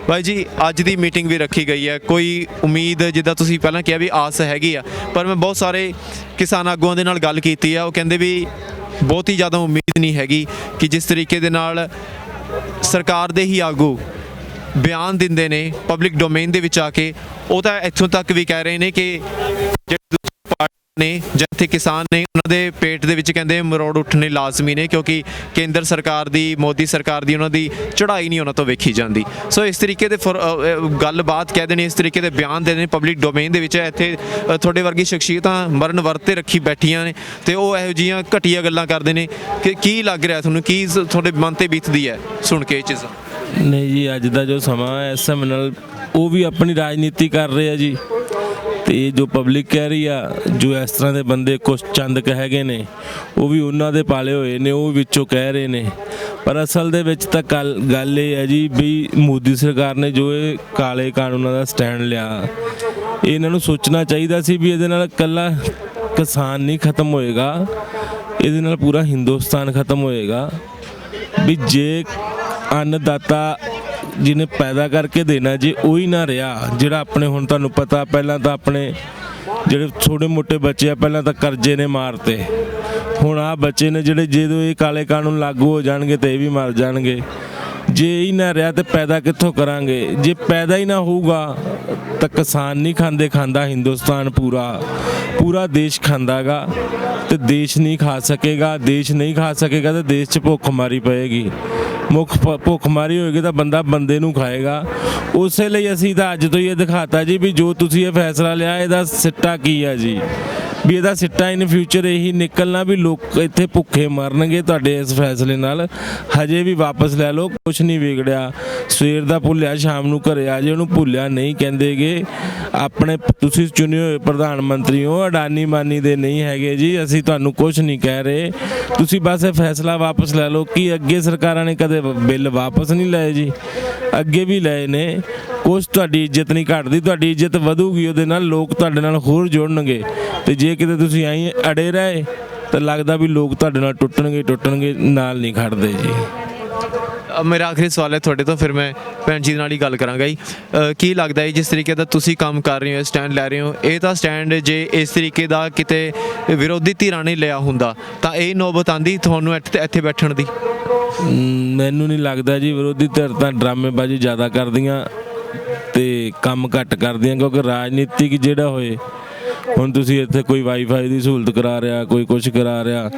ਭਾਈ ਜੀ ਅੱਜ ਦੀ ਮੀਟਿੰਗ ਵੀ ਰੱਖੀ ਗਈ ਹੈ, ਕੋਈ ਉਮੀਦ ਜਿੱਦਾਂ ਤੁਸੀਂ ਪਹਿਲਾਂ ਕਿਹਾ ਵੀ ਆਸ ਹੈਗੀ ਆ, ਪਰ ਮੈਂ ਬਹੁਤ ਸਾਰੇ ਕਿਸਾਨ ਆਗੂਆਂ ਦੇ ਨਾਲ ਗੱਲ ਕੀਤੀ ਆ, ਉਹ ਕਹਿੰਦੇ ਵੀ ਬਹੁਤ ਹੀ ਜ਼ਿਆਦਾ ਉਮੀਦ ਨਹੀਂ ਹੈਗੀ ਕਿ ਜਿਸ ਤਰੀਕੇ ਦੇ ਨਾਲ ਸਰਕਾਰ ਦੇ ਹੀ ਆਗੂ ਬਿਆਨ ਦਿੰਦੇ ਨੇ ਪਬਲਿਕ ਡੋਮੇਨ ਦੇ ਵਿੱਚ ਆ ਕੇ, ਉਹ ਤਾਂ ਇੱਥੋਂ ਤੱਕ ਵੀ ਕਹਿ ਰਹੇ ਨੇ ਕਿ ਜਿਹੜੇ ਦੂਜੀ ਪਾਰਟੀ ਨੇ ਜਿੱਥੇ ਕਿਸਾਨ ਨੇ ਉਹਨਾਂ ਦੇ ਪੇਟ ਦੇ ਵਿੱਚ ਕਹਿੰਦੇ ਮਰੋੜ ਉੱਠਣੇ ਲਾਜ਼ਮੀ ਨੇ, ਕਿਉਂਕਿ ਕੇਂਦਰ ਸਰਕਾਰ ਦੀ, ਮੋਦੀ ਸਰਕਾਰ ਦੀ ਉਹਨਾਂ ਦੀ ਚੜ੍ਹਾਈ ਨਹੀਂ ਉਹਨਾਂ ਤੋਂ ਵੇਖੀ ਜਾਂਦੀ। ਸੋ ਇਸ ਤਰੀਕੇ ਦੇ ਗੱਲਬਾਤ ਕਹਿ ਦੇਣੀ, ਇਸ ਤਰੀਕੇ ਦੇ ਬਿਆਨ ਦੇ ਨੇ ਪਬਲਿਕ ਡੋਮੇਨ ਦੇ ਵਿੱਚ। ਇੱਥੇ ਤੁਹਾਡੇ ਵਰਗੀ ਸ਼ਖਸੀਅਤਾਂ ਮਰਨ ਵਰਤ ਤੇ ਰੱਖੀ ਬੈਠੀਆਂ ਨੇ ਤੇ ਉਹ ਇਹੋ ਜਿਹੀਆਂ ਘਟੀਆ ਗੱਲਾਂ ਕਰਦੇ ਨੇ ਕਿ ਕੀ ਲੱਗ ਰਿਹਾ ਤੁਹਾਨੂੰ, ਕੀ ਤੁਹਾਡੇ ਮਨ ਤੇ ਬੀਤਦੀ ਹੈ ਸੁਣ ਕੇ ਇਹ ਚੀਜ਼ਾਂ? ਨਹੀਂ ਜੀ, ਅੱਜ ਦਾ ਜੋ ਸਮਾਂ ਹੈ ਇਸ ਸਮੇਂ ਨਾਲ ਉਹ ਵੀ ਆਪਣੀ ਰਾਜਨੀਤੀ ਕਰ ਰਹੇ ਆ ਜੀ, ਤੇ ਜੋ ਪਬਲਿਕ ਕਹਿ ਰਹੀ ਆ, ਜੋ ਇਸ ਤਰ੍ਹਾਂ ਦੇ ਬੰਦੇ ਕੁਛ ਚੰਦ ਹੈਗੇ ਨੇ ਉਹ ਵੀ ਉਹਨਾਂ ਦੇ ਪਾਲੇ ਹੋਏ ਨੇ, ਉਹ ਵਿੱਚੋਂ ਕਹਿ ਰਹੇ ਨੇ। ਪਰ ਅਸਲ ਦੇ ਵਿੱਚ ਤਾਂ ਗੱਲ ਇਹ ਹੈ ਜੀ ਵੀ ਮੋਦੀ ਸਰਕਾਰ ਨੇ ਜੋ ਇਹ ਕਾਲੇ ਕਾਨੂੰਨਾਂ ਦਾ ਸਟੈਂਡ ਲਿਆ, ਇਹਨਾਂ ਨੂੰ ਸੋਚਣਾ ਚਾਹੀਦਾ ਸੀ ਵੀ ਇਹਦੇ ਨਾਲ ਇਕੱਲਾ ਕਿਸਾਨ ਨਹੀਂ ਖਤਮ ਹੋਏਗਾ, ਇਹਦੇ ਨਾਲ ਪੂਰਾ ਹਿੰਦੁਸਤਾਨ ਖਤਮ ਹੋਏਗਾ। ਵੀ ਜੇ ਅੰਨਦਾਤਾ ਜਿਹਨੇ ਪੈਦਾ ਕਰਕੇ ਦੇਣਾ ਜੇ ਉਹੀ ਨਾ ਰਿਹਾ, ਜਿਹੜਾ ਆਪਣੇ ਹੁਣ ਤੁਹਾਨੂੰ ਪਤਾ ਪਹਿਲਾਂ ਤਾਂ ਆਪਣੇ ਜਿਹੜੇ ਛੋਟੇ ਮੋਟੇ ਬੱਚੇ ਆ ਪਹਿਲਾਂ ਤਾਂ ਕਰਜ਼ੇ ਨੇ ਮਾਰਤੇ, ਹੁਣ ਆਹ ਬੱਚੇ ਨੇ ਜਿਹੜੇ ਜਦੋਂ ਇਹ ਕਾਲੇ ਕਾਨੂੰਨ ਲਾਗੂ ਹੋ ਜਾਣਗੇ ਤੇ ਇਹ ਵੀ ਮਰ ਜਾਣਗੇ। ਜੇ ਹੀ ਨਾ ਰਿਹਾ ਤੇ ਪੈਦਾ ਕਿੱਥੋਂ ਕਰਾਂਗੇ? ਜੇ ਪੈਦਾ ਹੀ ਨਾ ਹੋਊਗਾ ਤਾਂ ਕਿਸਾਨ ਨਹੀਂ ਖਾਂਦਾ ਹਿੰਦੁਸਤਾਨ ਪੂਰਾ ਦੇਸ਼ ਖਾਂਦਾਗਾ, ਤੇ ਦੇਸ਼ ਨਹੀਂ ਖਾ ਸਕੇਗਾ। ਦੇਸ਼ ਨਹੀਂ ਖਾ ਸਕੇਗਾ ਤਾਂ ਦੇਸ਼ 'ਚ ਭੁੱਖਮਾਰੀ ਪਏਗੀ, ਭੁੱਖਮਾਰੀ ਹੋਏਗੀ ਤਾਂ ਬੰਦਾ ਬੰਦੇ ਨੂੰ ਖਾਏਗਾ। ਉਸੇ ਲਈ ਅਸੀਂ ਤਾਂ ਅੱਜ ਤੋਂ ਹੀ ਇਹ ਦਿਖਾਤਾ ਜੀ ਵੀ ਜੋ ਤੁਸੀਂ ਇਹ ਫੈਸਲਾ ਲਿਆ ਇਹਦਾ ਸਿੱਟਾ ਕੀ ਆ ਜੀ, ਵੀ ਇਹਦਾ ਸਿੱਟਾ ਇਨ ਫਿਊਚਰ ਇਹੀ ਨਿਕਲਣਾ ਵੀ ਲੋਕ ਇੱਥੇ ਭੁੱਖੇ ਮਰਨਗੇ ਤੁਹਾਡੇ ਇਸ ਫੈਸਲੇ ਨਾਲ। ਹਜੇ ਵੀ ਵਾਪਸ ਲੈ ਲਓ, ਕੁਛ ਨਹੀਂ ਵਿਗੜਿਆ। ਸਵੇਰ ਦਾ ਭੁੱਲਿਆ ਸ਼ਾਮ ਨੂੰ ਘਰੇ ਆ ਜੇ, ਉਹਨੂੰ ਭੁੱਲਿਆ ਨਹੀਂ ਕਹਿੰਦੇਗੇ। ਆਪਣੇ ਤੁਸੀਂ ਚੁਣੇ ਹੋਏ ਪ੍ਰਧਾਨ ਮੰਤਰੀ ਹੋ, ਅਡਾਨੀ ਮਾਨੀ ਦੇ ਨਹੀਂ ਹੈਗੇ ਜੀ। ਅਸੀਂ ਤੁਹਾਨੂੰ ਕੁਛ ਨਹੀਂ ਕਹਿ ਰਹੇ, ਤੁਸੀਂ ਬਸ ਇਹ ਫੈਸਲਾ ਵਾਪਸ ਲੈ ਲਓ। ਕਿ ਅੱਗੇ ਸਰਕਾਰਾਂ ਨੇ ਕਦੇ ਬਿੱਲ ਵਾਪਸ ਨਹੀਂ ਲਏ ਜੀ? ਅੱਗੇ ਵੀ ਲਏ ਨੇ। ਕੁਛ ਤੁਹਾਡੀ ਇੱਜ਼ਤ ਨਹੀਂ ਘਟਦੀ, ਤੁਹਾਡੀ ਇੱਜ਼ਤ ਵਧੂਗੀ ਉਹਦੇ ਨਾਲ, ਲੋਕ ਤੁਹਾਡੇ ਨਾਲ ਹੋਰ ਜੁੜਨਗੇ। ਤੇ ਜੇ ਕਿਤੇ ਤੁਸੀਂ ਆਈ ਅੜੇ ਰਹੇ ਤਾਂ ਲੱਗਦਾ ਵੀ ਲੋਕ ਤੁਹਾਡੇ ਨਾਲ ਟੁੱਟਣਗੇ, ਨਾਲ ਨਹੀਂ ਖੜਦੇ ਜੀ। ਮੇਰਾ ਆਖਰੀ ਸਵਾਲ ਹੈ ਤੁਹਾਡੇ ਤੋਂ, ਫਿਰ ਮੈਂ ਭੈਣ ਜੀ ਦੇ ਨਾਲ ਹੀ ਗੱਲ ਕਰਾਂਗਾ ਜੀ। ਕੀ ਲੱਗਦਾ ਹੈ ਜਿਸ ਤਰੀਕੇ ਦਾ ਤੁਸੀਂ ਕੰਮ ਕਰ ਰਹੇ ਹੋ, ਸਟੈਂਡ ਲੈ ਰਹੇ ਹੋ, ਇਹ ਤਾਂ ਸਟੈਂਡ ਜੇ ਇਸ ਤਰੀਕੇ ਦਾ ਕਿਤੇ ਵਿਰੋਧੀ ਧਿਰਾਂ ਨੇ ਲਿਆ ਹੁੰਦਾ ਤਾਂ ਇਹ ਨੌਬਤ ਆਂਦੀ ਤੁਹਾਨੂੰ ਇੱਥੇ ਬੈਠਣ ਦੀ? ਮੈਨੂੰ ਨਹੀਂ ਲੱਗਦਾ ਜੀ। ਵਿਰੋਧੀ ਧਿਰ ਤਾਂ ਡਰਾਮੇਬਾਜ਼ੀ ਜ਼ਿਆਦਾ ਕਰਦੀਆਂ ਤੇ ਕੰਮ ਘੱਟ ਕਰਦੀਆਂ, ਕਿਉਂਕਿ ਰਾਜਨੀਤਿਕ ਜਿਹੜਾ ਹੋਏ, ਹੁਣ ਤੁਸੀਂ ਇੱਥੇ ਕੋਈ ਵਾਈਫਾਈ ਦੀ ਸਹੂਲਤ ਕਰਾ ਰਿਹਾ, ਕੋਈ ਕੁਛ ਕਰਾ ਰਿਹਾ,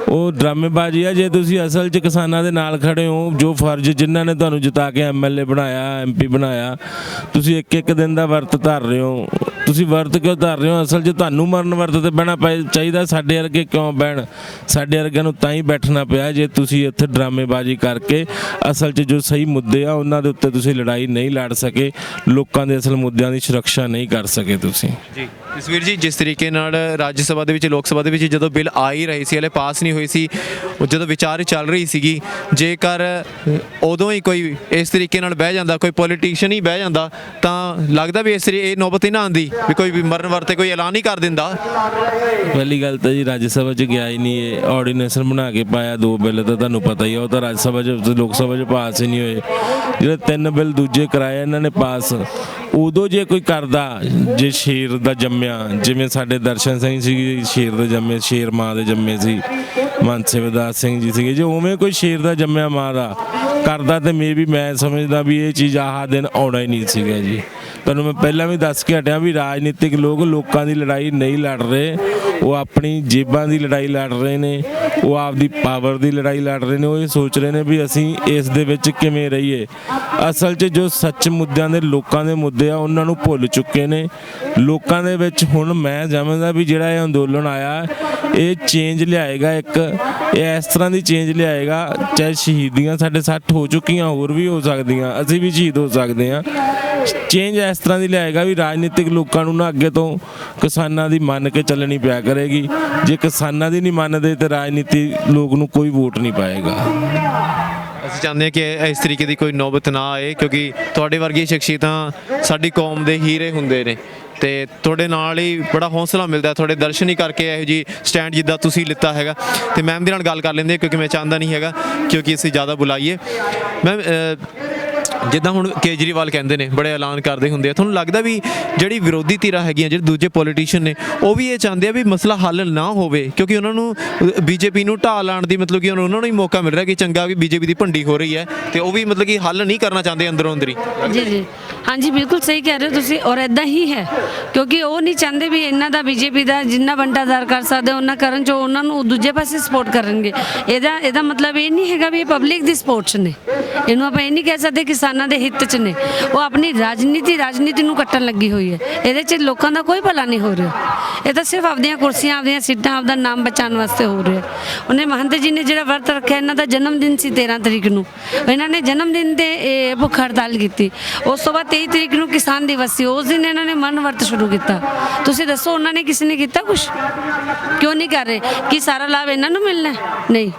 ਉਹ ਡਰਾਮੇਬਾਜ਼ੀ ਆ। ਜੇ ਤੁਸੀਂ ਅਸਲ 'ਚ ਕਿਸਾਨਾਂ ਦੇ ਨਾਲ ਖੜੇ ਹੋ, ਜੋ ਫਰਜ਼ ਜਿਨ੍ਹਾਂ ਨੇ ਤੁਹਾਨੂੰ ਜਿਤਾ ਕੇ ਐਮਐਲਏ ਬਣਾਇਆ, ਐਮਪੀ ਬਣਾਇਆ, ਤੁਸੀਂ ਇੱਕ ਦਿਨ ਦਾ ਵਰਤ ਧਰ ਰਹੇ ਹੋ। ਤੁਸੀਂ ਵਰਤ ਕਿਉਂ ਧਰ ਰਹੇ ਹੋ? ਅਸਲ 'ਚ ਤੁਹਾਨੂੰ ਮਰਨ ਵਰਤ ਤੇ ਬਹਿਣਾ ਚਾਹੀਦਾ। ਸਾਡੇ ਵਰਗੇ ਕਿਉਂ ਬਹਿਣ? ਸਾਡੇ ਵਰਗਿਆਂ ਨੂੰ ਤਾਂ ਹੀ ਬੈਠਣਾ ਪਿਆ ਜੇ ਤੁਸੀਂ ਇੱਥੇ ਡਰਾਮੇਬਾਜ਼ੀ ਕਰਕੇ ਅਸਲ 'ਚ ਜੋ ਸਹੀ ਮੁੱਦੇ ਆ ਉਹਨਾਂ ਦੇ ਉੱਤੇ ਤੁਸੀਂ ਲੜਾਈ ਨਹੀਂ ਲੜ ਸਕੇ, ਲੋਕਾਂ ਦੇ ਅਸਲ ਮੁੱਦਿਆਂ ਦੀ ਸੁਰੱਖਿਆ ਨਹੀਂ ਕਰ ਸਕੇ ਤੁਸੀਂ ਜੀ। ਜਸਵੀਰ ਜੀ, ਜਿਸ ਤਰੀਕੇ ਨਾਲ ਰਾਜ ਸਭਾ ਦੇ ਵਿੱਚ, ਲੋਕ ਸਭਾ ਦੇ ਵਿੱਚ ਜਦੋਂ ਬਿੱਲ ਆ ਹੀ ਰਹੀ ਸੀ, ਹਲੇ ਪਾਸ ਨਹੀਂ ਹੋਈ ਸੀ, ਜਦੋਂ ਵਿਚਾਰ ਚੱਲ ਰਹੀ ਸੀਗੀ, ਜੇਕਰ ਉਦੋਂ ਹੀ ਕੋਈ ਇਸ ਤਰੀਕੇ ਨਾਲ ਬਹਿ ਜਾਂਦਾ, ਕੋਈ ਪੋਲੀਟੀਸ਼ੀਅਨ ਹੀ ਬਹਿ ਜਾਂਦਾ, ਤਾਂ ਲੱਗਦਾ ਵੀ ਇਹ ਨੌਬਤ ਹੀ ਨਾ ਆਉਂਦੀ ਵੀ ਕੋਈ ਵੀ ਮਰਨ ਵਰਤੇ ਕੋਈ ਐਲਾਨ ਹੀ ਕਰ ਦਿੰਦਾ। ਪਹਿਲੀ ਗੱਲ ਤਾਂ ਜੀ ਰਾਜ ਸਭਾ 'ਚ ਗਿਆ ਹੀ ਨਹੀਂ, ਇਹ ਆਰਡੀਨੈਂਸ ਬਣਾ ਕੇ ਪਾਇਆ 2 ਬਿੱਲ, ਤਾਂ ਤੁਹਾਨੂੰ ਪਤਾ ਹੀ ਆ, ਉਹ ਤਾਂ ਰਾਜ ਸਭਾ 'ਚ, ਲੋਕ ਸਭਾ 'ਚ ਪਾਸ ਹੀ ਨਹੀਂ ਹੋਏ। ਜਿਹੜੇ 3 ਬਿੱਲ ਦੂਜੇ ਕਰਾਏ ਇਹਨਾਂ ਨੇ ਪਾਸ, ਉਦੋਂ ਜੇ ਕੋਈ ਕਰਦਾ, ਜੇ ਸ਼ੇਰ ਦਾ ਜੰਮਿਆ, ਜਿਵੇਂ ਸਾਡੇ ਦਰਸ਼ਨ ਸਿੰਘ ਸੀ ਸ਼ੇਰ ਦੇ ਜੰਮੇ, ਸ਼ੇਰ ਮਾਂ ਦੇ ਜੰਮੇ ਸੀ, ਮਾਨਸੇ ਵਿਦਾਸ ਸਿੰਘ ਜੀ ਸੀਗੇ, ਜੇ ਉਵੇਂ ਕੋਈ ਸ਼ੇਰ ਦਾ ਜੰਮਿਆ ਮਾਂ ਦਾ ਕਰਦਾ ਤੇ ਮੈਂ ਸਮਝਦਾ ਵੀ ਇਹ ਚੀਜ਼ ਆਹ ਦਿਨ ਆਉਣਾ ਹੀ ਨਹੀਂ ਸੀਗਾ ਜੀ। ਤੁਹਾਨੂੰ ਮੈਂ ਪਹਿਲਾਂ ਵੀ ਦੱਸ ਕੇ ਹਟਿਆ ਵੀ ਰਾਜਨੀਤਿਕ ਲੋਕ ਲੋਕਾਂ ਦੀ ਲੜਾਈ ਨਹੀਂ ਲੜ ਰਹੇ, ਉਹ ਆਪਣੀ ਜੇਬਾਂ ਦੀ ਲੜਾਈ ਲੜ ਰਹੇ ਨੇ, ਉਹ ਆਪਦੀ ਪਾਵਰ ਦੀ ਲੜਾਈ ਲੜ ਰਹੇ ਨੇ। ਉਹ ਇਹ ਸੋਚ ਰਹੇ ਨੇ ਵੀ ਅਸੀਂ ਇਸ ਦੇ ਵਿੱਚ ਕਿਵੇਂ ਰਹੀਏ। ਅਸਲ 'ਚ ਜੋ ਸੱਚ ਮੁੱਦਿਆਂ ਦੇ, ਲੋਕਾਂ ਦੇ ਮੁੱਦੇ ਆ, ਉਹਨਾਂ ਨੂੰ ਭੁੱਲ ਚੁੱਕੇ ਨੇ ਲੋਕਾਂ ਦੇ ਵਿੱਚ। ਹੁਣ ਮੈਂ ਸਮਝਦਾ ਵੀ ਜਿਹੜਾ ਇਹ ਅੰਦੋਲਨ ਆਇਆ, ਇਹ ਚੇਂਜ ਲਿਆਏਗਾ, ਇਹ ਇਸ ਤਰ੍ਹਾਂ ਦੀ ਚੇਂਜ ਲਿਆਏਗਾ। ਚਾਹੇ ਸ਼ਹੀਦੀਆਂ ਸਾਡੇ 60 ਹੋ ਚੁੱਕੀਆਂ, ਹੋਰ ਵੀ ਹੋ ਸਕਦੀਆਂ, ਅਸੀਂ ਵੀ ਸ਼ਹੀਦ ਹੋ ਸਕਦੇ ਹਾਂ। ਚੇਂਜ ਇਸ ਤਰ੍ਹਾਂ ਦੀ ਲਿਆਏਗਾ ਵੀ ਰਾਜਨੀਤਿਕ ਲੋਕਾਂ ਨੂੰ ਨਾ ਅੱਗੇ ਤੋਂ ਕਿਸਾਨਾਂ ਦੀ ਮੰਨ ਕੇ ਚੱਲਣੀ ਪਿਆ ਕਰੇਗੀ। ਜੇ ਕਿਸਾਨਾਂ ਦੀ ਨਹੀਂ ਮੰਨਦੇ ਤੇ ਰਾਜਨੀਤੀ ਲੋਕ ਨੂੰ ਕੋਈ ਵੋਟ ਨਹੀਂ ਪਾਏਗਾ। ਅਸੀਂ ਚਾਹੁੰਦੇ ਹਾਂ ਕਿ ਇਸ ਤਰੀਕੇ ਦੀ ਕੋਈ ਨੌਬਤ ਨਾ ਆਏ, ਕਿਉਂਕਿ ਤੁਹਾਡੇ ਵਰਗੀ ਸ਼ਖਸੀਅਤਾਂ ਸਾਡੀ ਕੌਮ ਦੇ ਹੀਰੇ ਹੁੰਦੇ ਨੇ। ਤੇ ਤੁਹਾਡੇ ਨਾਲ ਹੀ ਬੜਾ ਹੌਸਲਾ ਮਿਲਦਾ, ਤੁਹਾਡੇ ਦਰਸ਼ਨ ਹੀ ਕਰਕੇ ਇਹੋ ਜੀ ਸਟੈਂਡ ਜਿੱਦਾਂ ਤੁਸੀਂ ਲਿੱਤਾ ਹੈਗਾ। ਤੇ ਮੈਮ ਦੇ ਨਾਲ ਗੱਲ ਕਰ ਲੈਂਦੇ ਕਿਉਂਕਿ ਮੈਂ ਚਾਹੁੰਦਾ ਨਹੀਂ ਹੈਗਾ ਕਿਉਂਕਿ ਅਸੀਂ ਜ਼ਿਆਦਾ ਬੁਲਾਈਏ। ਮੈਮ ਜਿੱਦਾਂ ਹੁਣ ਕੇਜਰੀਵਾਲ ਕਹਿੰਦੇ ਨੇ, ਬੜੇ ਐਲਾਨ ਕਰਦੇ ਹੁੰਦੇ ਆ, ਤੁਹਾਨੂੰ ਲੱਗਦਾ ਵੀ ਜਿਹੜੀ ਵਿਰੋਧੀ ਧਿਰਾਂ ਹੈਗੀਆਂ, ਜਿਹੜੇ ਦੂਜੇ ਪੋਲੀਟੀਸ਼ੀਅਨ ਨੇ, ਉਹ ਵੀ ਇਹ ਚਾਹੁੰਦੇ ਆ ਵੀ ਮਸਲਾ ਹੱਲ ਨਾ ਹੋਵੇ ਕਿਉਂਕਿ ਉਹਨਾਂ ਨੂੰ ਬੀਜੇਪੀ ਨੂੰ ਢਾਹ ਲਾਉਣ ਦੀ ਮਤਲਬ ਕਿ ਉਹਨਾਂ ਨੂੰ ਹੀ ਮੌਕਾ ਮਿਲ ਰਿਹਾ ਕਿ ਚੰਗਾ ਵੀ ਬੀਜੇਪੀ ਦੀ ਭੰਡੀ ਹੋ ਰਹੀ ਹੈ ਤੇ ਉਹ ਵੀ ਮਤਲਬ ਕਿ ਹੱਲ ਨਹੀਂ ਕਰਨਾ ਚਾਹੁੰਦੇ ਅੰਦਰੋਂ ਅੰਦਰੀ। ਜੀ ਜੀ ਹਾਂਜੀ ਬਿਲਕੁਲ ਸਹੀ ਕਹਿ ਰਹੇ ਹੋ ਤੁਸੀਂ, ਔਰ ਇਦਾਂ ਹੀ ਹੈ ਕਿਉਂਕਿ ਉਹ ਨਹੀਂ ਚਾਹੁੰਦੇ ਵੀ ਇਹਨਾਂ ਦਾ ਬੀਜੇਪੀ ਦਾ ਜਿੰਨਾ ਬੰਟਾਦਾਰ ਕਰ ਸਕਦੇ ਉਹਨਾਂ ਕਰਨ, ਜੋ ਉਹਨਾਂ ਨੂੰ ਦੂਜੇ ਪਾਸੇ ਸਪੋਰਟ ਕਰਨਗੇ। ਇਹਦਾ ਮਤਲਬ ਇਹ ਨਹੀਂ ਹੈਗਾ ਵੀ ਇਹ ਪਬਲਿਕ ਦੀ ਸਪੋਰਟ 'ਚ ਨੇ, ਇਹਨੂੰ ਆਪਾਂ ਇਹ ਨਹੀਂ ਕਹਿ ਸਕਦੇ ਕਿਸਾਨਾਂ ਦੇ ਹਿੱਤ 'ਚ ਨੇ। ਉਹ ਆਪਣੀ ਰਾਜਨੀਤੀ ਨੂੰ ਕੱਟਣ ਲੱਗੀ ਹੋਈ ਹੈ, ਇਹਦੇ 'ਚ ਲੋਕਾਂ ਦਾ ਕੋਈ ਭਲਾ ਨਹੀਂ ਹੋ ਰਿਹਾ। ਇਹ ਤਾਂ ਸਿਰਫ ਆਪਦੀਆਂ ਕੁਰਸੀਆਂ, ਆਪਦੀਆਂ ਸੀਟਾਂ, ਆਪਦਾ ਨਾਮ ਬਚਾਉਣ ਵਾਸਤੇ ਹੋ ਰਿਹਾ। ਉਹਨੇ ਮਹੰਤ ਜੀ ਨੇ ਜਿਹੜਾ ਵਰਤ ਰੱਖਿਆ, ਇਹਨਾਂ ਦਾ ਜਨਮ ਦਿਨ ਸੀ 13 ਤਰੀਕ ਨੂੰ, ਇਹਨਾਂ ਨੇ ਜਨਮ ਦਿਨ ਤੇ ਇਹ ਭੁੱਖ ਹੜਤਾਲ ਕੀਤੀ। ਉਸ ਤੋਂ ਬਾਅਦ 23 ਤਰੀਕ ਨੂੰ ਕਿਸਾਨ ਦਿਵਸ ਸੀ, ਉਸ ਦਿਨ ਇਹਨਾਂ ਨੇ ਮਨ ਵਰਤ ਸ਼ੁਰੂ ਕੀਤਾ। ਤੁਸੀਂ ਦੱਸੋ ਉਹਨਾਂ ਨੇ ਕਿਸੇ ਨੇ ਕੀਤਾ ਕੁਛ? ਕਿਉਂ ਨਹੀਂ ਕਰ ਰਹੇ? ਕਿ ਸਾਰਾ ਲਾਭ ਇਹਨਾਂ ਨੂੰ ਮਿਲਣਾ? ਨਹੀਂ,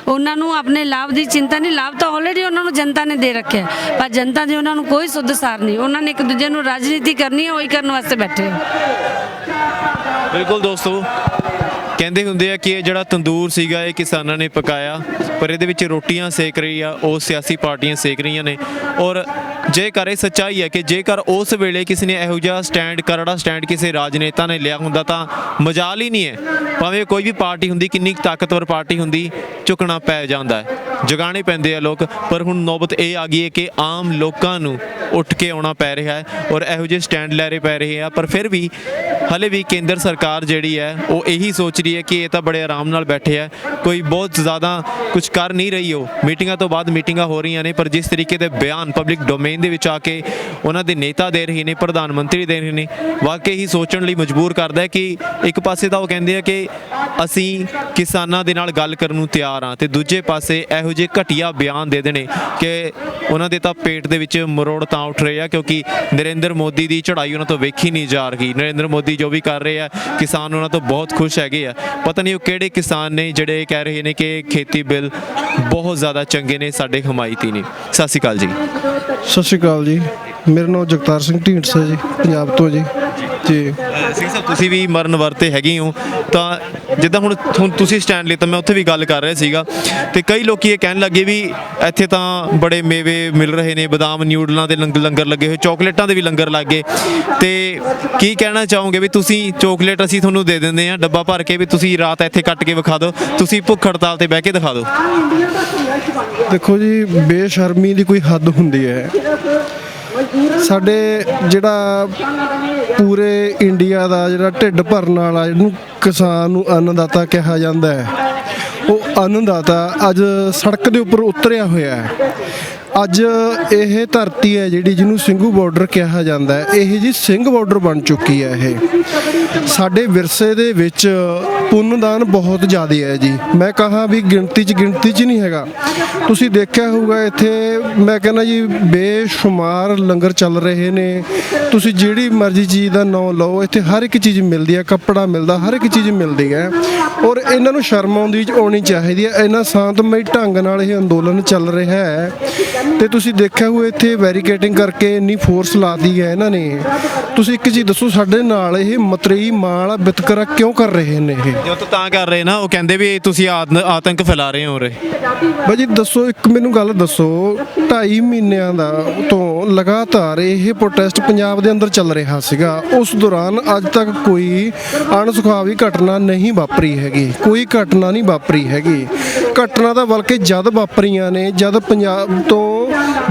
ਉਹਨਾਂ ਨੂੰ ਆਪਣੇ ਲਾਭ ਦੀ ਚਿੰਤਾ ਨਹੀਂ। ਲਾਭ ਤਾਂ ਆਲਰੇਡੀ ਉਹਨਾਂ ਨੂੰ ਜਨਤਾ ਨੇ ਦੇ ਰੱਖਿਆ, ਪਰ ਜਨਤਾ ਦੀ ਉਹਨਾਂ ਨੂੰ ਕੋਈ ਸੁੱਧ ਸਾਰ ਨਹੀਂ। ਉਹਨਾਂ ਨੇ ਇੱਕ ਦੂਜੇ ਨੂੰ ਰਾਜਨੀਤੀ ਕਰਨੀ ਹੈ, ਉਹੀ ਕਰਨ ਵਾਸਤੇ ਬੈਠੇ ਆ। ਬਿਲਕੁਲ ਦੋਸਤੋ, ਕਹਿੰਦੇ ਹੁੰਦੇ ਆ ਕਿ ਇਹ ਜਿਹੜਾ ਤੰਦੂਰ ਸੀਗਾ ਇਹ ਕਿਸਾਨਾਂ ਨੇ ਪਕਾਇਆ, ਪਰ ਇਹਦੇ ਵਿੱਚ ਰੋਟੀਆਂ ਸੇਕ ਰਹੀ ਆ ਉਹ ਸਿਆਸੀ ਪਾਰਟੀਆਂ ਸੇਕ ਰਹੀਆਂ ਨੇ। ਔਰ ਜੇਕਰ ਇਹ ਸੱਚਾਈ ਹੈ ਕਿ ਜੇਕਰ ਉਸ ਵੇਲੇ ਕਿਸੇ ਨੇ ਇਹੋ ਜਿਹਾ ਸਟੈਂਡ, ਕਰੜਾ ਸਟੈਂਡ ਕਿਸੇ ਰਾਜਨੇਤਾ ਨੇ ਲਿਆ ਹੁੰਦਾ ਤਾਂ ਮਜਾਲ ਹੀ ਨਹੀਂ ਹੈ। ਭਾਵੇਂ ਕੋਈ ਵੀ ਪਾਰਟੀ ਹੁੰਦੀ, ਕਿੰਨੀ ਤਾਕਤਵਰ ਪਾਰਟੀ ਹੁੰਦੀ, ਝੁਕਣਾ ਪੈ ਜਾਂਦਾ ਹੈ, ਜਗਾਣੇ ਪੈਂਦੇ ਆ ਲੋਕ। ਪਰ ਹੁਣ ਨੌਬਤ ਇਹ ਆ ਗਈ ਹੈ ਕਿ ਆਮ ਲੋਕਾਂ ਨੂੰ ਉੱਠ ਕੇ ਆਉਣਾ ਪੈ ਰਿਹਾ ਹੈ ਔਰ ਇਹੋ ਜਿਹੇ ਸਟੈਂਡ ਲੈਣੇ ਪੈ ਰਹੇ ਆ। ਪਰ ਫਿਰ ਵੀ ਹਲੇ ਵੀ ਕੇਂਦਰ ਸਰਕਾਰ ਜਿਹੜੀ ਹੈ ਉਹ ਇਹੀ ਸੋਚ ਰਹੀ ਹੈ ਕਿ ਇਹ ਤਾਂ ਬੜੇ ਆਰਾਮ ਨਾਲ ਬੈਠੇ ਆ, ਕੋਈ ਬਹੁਤ ਜ਼ਿਆਦਾ ਕੁਝ ਕਰ ਨਹੀਂ ਰਹੀ। ਉਹ ਮੀਟਿੰਗਾਂ ਤੋਂ ਬਾਅਦ ਮੀਟਿੰਗਾਂ ਹੋ ਰਹੀਆਂ ਨੇ, ਪਰ ਜਿਸ ਤਰੀਕੇ ਦੇ ਬਿਆਨ ਪਬਲਿਕ ਡੋਮੇਨ ਦੇ ਵਿੱਚ ਆ ਕੇ ਉਹਨਾਂ ਦੇ ਨੇਤਾ ਦੇ ਰਹੇ ਨੇ, ਪ੍ਰਧਾਨ ਮੰਤਰੀ ਦੇ ਰਹੇ ਨੇ, ਵਾਕਈ ਹੀ ਸੋਚਣ ਲਈ ਮਜਬੂਰ ਕਰਦਾ ਹੈ ਕਿ ਇੱਕ ਪਾਸੇ ਤਾਂ ਉਹ ਕਹਿੰਦੇ ਆ ਕਿ ਅਸੀਂ ਕਿਸਾਨਾਂ ਦੇ ਨਾਲ ਗੱਲ ਕਰਨ ਨੂੰ ਤਿਆਰ ਹਾਂ, ਤੇ ਦੂਜੇ ਪਾਸੇ ਇਹੋ ਜਿਹੇ ਘਟੀਆ ਬਿਆਨ ਦੇ ਦੇਣੇ ਕਿ ਉਹਨਾਂ ਦੇ ਤਾਂ ਪੇਟ ਦੇ ਵਿੱਚ ਮਰੋੜ ਤਾਂ ਉੱਠ ਰਹੇ ਆ ਕਿਉਂਕਿ ਨਰਿੰਦਰ ਮੋਦੀ ਦੀ ਚੜ੍ਹਾਈ ਉਹਨਾਂ ਤੋਂ ਵੇਖੀ ਨਹੀਂ ਜਾ ਰਹੀ। ਨਰਿੰਦਰ ਮੋਦੀ ਜੋ ਵੀ ਕਰ ਰਹੇ ਆ, ਕਿਸਾਨ ਉਹਨਾਂ ਤੋਂ ਬਹੁਤ ਖੁਸ਼ ਹੈਗੇ ਆ। ਪਤਾ ਨਹੀਂ ਉਹ ਕਿਹੜੇ ਕਿਸਾਨ ਨੇ ਜਿਹੜੇ ਕਹਿ ਰਹੇ ਨੇ ਕਿ ਖੇਤੀ ਬਿੱਲ ਬਹੁਤ ਜ਼ਿਆਦਾ ਚੰਗੇ ਨੇ, ਸਾਡੇ ਹਮਾਇਤੀ ਨੇ। ਸਤਿ ਸ਼੍ਰੀ ਅਕਾਲ ਜੀ। ਸਤਿ ਸ਼੍ਰੀ ਅਕਾਲ ਜੀ, ਮੇਰਾ ਨਾਮ ਜਗਤਾਰ ਸਿੰਘ ਢੀਂਡਸਾ ਜੀ, ਪੰਜਾਬ ਤੋਂ ਜੀ। ਜੀ ਸਿੰਘ ਸਾਹਿਬ, ਤੁਸੀਂ ਵੀ ਮਰਨ ਵਰਤੇ ਹੈਗੇ ਹੋ, ਤਾਂ ਜਿੱਦਾਂ ਹੁਣ ਤੁਸੀਂ ਸਟੈਂਡ ਲਿੱਤਾ, ਮੈਂ ਉੱਥੇ ਵੀ ਗੱਲ ਕਰ ਰਿਹਾ ਸੀਗਾ ਤੇ ਕਈ ਲੋਕੀ ਇਹ ਕਹਿਣ ਲੱਗੇ ਵੀ ਇੱਥੇ ਤਾਂ ਬੜੇ ਮੇਵੇ ਮਿਲ ਰਹੇ ਨੇ, ਬਦਾਮ ਨਿਊਡਲਾਂ ਦੇ ਲੰਗਰ ਲੱਗੇ ਹੋਏ, ਚਾਕਲੇਟਾਂ ਦੇ ਵੀ ਲੰਗਰ ਲੱਗੇ। ਤੇ ਕੀ ਕਹਿਣਾ ਚਾਹੋਗੇ ਵੀ ਤੁਸੀਂ ਚਾਕਲੇਟ ਅਸੀਂ ਤੁਹਾਨੂੰ ਦੇ ਦਿੰਦੇ ਆ ਡੱਬਾ ਭਰ ਕੇ, ਵੀ ਤੁਸੀਂ ਰਾਤ ਇੱਥੇ ਕੱਟ ਕੇ ਵਿਖਾ ਦਿਓ, ਤੁਸੀਂ ਭੁੱਖ ਹੜਤਾਲ ਤੇ ਬਹਿ ਕੇ ਦਿਖਾ ਦਿਓ। ਦੇਖੋ ਜੀ, ਬੇਸ਼ਰਮੀ ਦੀ ਕੋਈ ਹੱਦ ਹੁੰਦੀ ਹੈ। ਸਾਡੇ ਜਿਹੜਾ ਪੂਰੇ ਇੰਡੀਆ ਦਾ ਜਿਹੜਾ ਢਿੱਡ ਭਰਨ ਵਾਲਾ, ਜਿਹਨੂੰ ਕਿਸਾਨ ਨੂੰ ਅੰਨਦਾਤਾ ਕਿਹਾ ਜਾਂਦਾ ਹੈ, ਉਹ ਅੰਨਦਾਤਾ ਅੱਜ ਸੜਕ ਦੇ ਉੱਪਰ ਉਤਰਿਆ ਹੋਇਆ ਹੈ। ਅੱਜ ਇਹ ਧਰਤੀ ਹੈ ਜਿਹੜੀ, ਜਿਹਨੂੰ ਸਿੰਘੂ ਬਾਰਡਰ ਕਿਹਾ ਜਾਂਦਾ ਹੈ, ਇਹ ਜੀ ਸਿੰਘ ਬਾਰਡਰ ਬਣ ਚੁੱਕੀ ਹੈ। ਇਹ ਸਾਡੇ ਵਿਰਸੇ ਦੇ ਵਿੱਚ ਪੁੰਨਦਾਨ ਬਹੁਤ ਜ਼ਿਆਦਾ ਹੈ ਜੀ। ਮੈਂ ਕਹਾਂ ਵੀ ਗਿਣਤੀ 'ਚ ਨਹੀਂ ਹੈਗਾ। ਤੁਸੀਂ ਦੇਖਿਆ ਹੋਊਗਾ ਇੱਥੇ, ਮੈਂ ਕਹਿੰਦਾ ਜੀ ਬੇਸ਼ੁਮਾਰ ਲੰਗਰ ਚੱਲ ਰਹੇ ਨੇ। ਤੁਸੀਂ ਜਿਹੜੀ ਮਰਜ਼ੀ ਚੀਜ਼ ਦਾ ਨਾਂ ਲਓ, ਇੱਥੇ ਹਰ ਇੱਕ ਚੀਜ਼ ਮਿਲਦੀ ਹੈ, ਕੱਪੜਾ ਮਿਲਦਾ, ਹਰ ਇੱਕ ਚੀਜ਼ ਮਿਲਦੀ ਹੈ। ਔਰ ਇਹਨਾਂ ਨੂੰ ਸ਼ਰਮ ਆਉਣੀ ਚਾਹੀਦੀ ਹੈ। ਇੰਨਾ ਸ਼ਾਂਤਮਈ ਢੰਗ ਨਾਲ ਇਹ ਅੰਦੋਲਨ ਚੱਲ ਰਿਹਾ ਹੈ ਤੇ ਤੁਸੀਂ ਦੇਖਿਆ ਹੋਊ ਇੱਥੇ ਬੈਰੀਕੇਡਿੰਗ ਕਰਕੇ ਇੰਨੀ ਫੋਰਸ ਲਾਤੀ ਹੈ ਇਹਨਾਂ ਨੇ। ਤੁਸੀਂ ਇੱਕ ਚੀਜ਼ ਦੱਸੋ, ਸਾਡੇ ਨਾਲ ਇਹ ਮਤਰੇਈ ਮਾਂ ਵਾਲਾ ਵਿਤਕਰਾ ਕਿਉਂ ਕਰ ਰਹੇ ਨੇ? ਇਹ ਜੋ ਤਾਂ ਕਰ ਰਹੇ ਨਾ, ਉਹ ਕਹਿੰਦੇ ਵੀ ਤੁਸੀਂ ਆਤੰਕ ਫੈਲਾ ਰਹੇ ਹੋ ਉਰੇ। ਬਾਜੀ ਦੱਸੋ, ਇੱਕ ਮੈਨੂੰ ਗੱਲ ਦੱਸੋ, 2.5 ਮਹੀਨਿਆਂ ਦਾ ਤੋਂ ਲਗਾਤਾਰ ਇਹ ਪ੍ਰੋਟੈਸਟ ਪੰਜਾਬ ਦੇ ਅੰਦਰ ਚੱਲ ਰਿਹਾ ਸੀਗਾ। ਉਸ ਦੌਰਾਨ ਅੱਜ ਤੱਕ ਕੋਈ ਅਣਸੁਖਾਵੀ ਘਟਨਾ ਨਹੀਂ ਵਾਪਰੀ ਹੈਗੀ, ਕੋਈ ਘਟਨਾ ਨਹੀਂ ਵਾਪਰੀ ਹੈਗੀ। ਘਟਨਾ ਤਾਂ ਬਲਕਿ ਜਦ ਵਾਪਰੀਆਂ ਨੇ, ਜਦ ਪੰਜਾਬ ਤੋਂ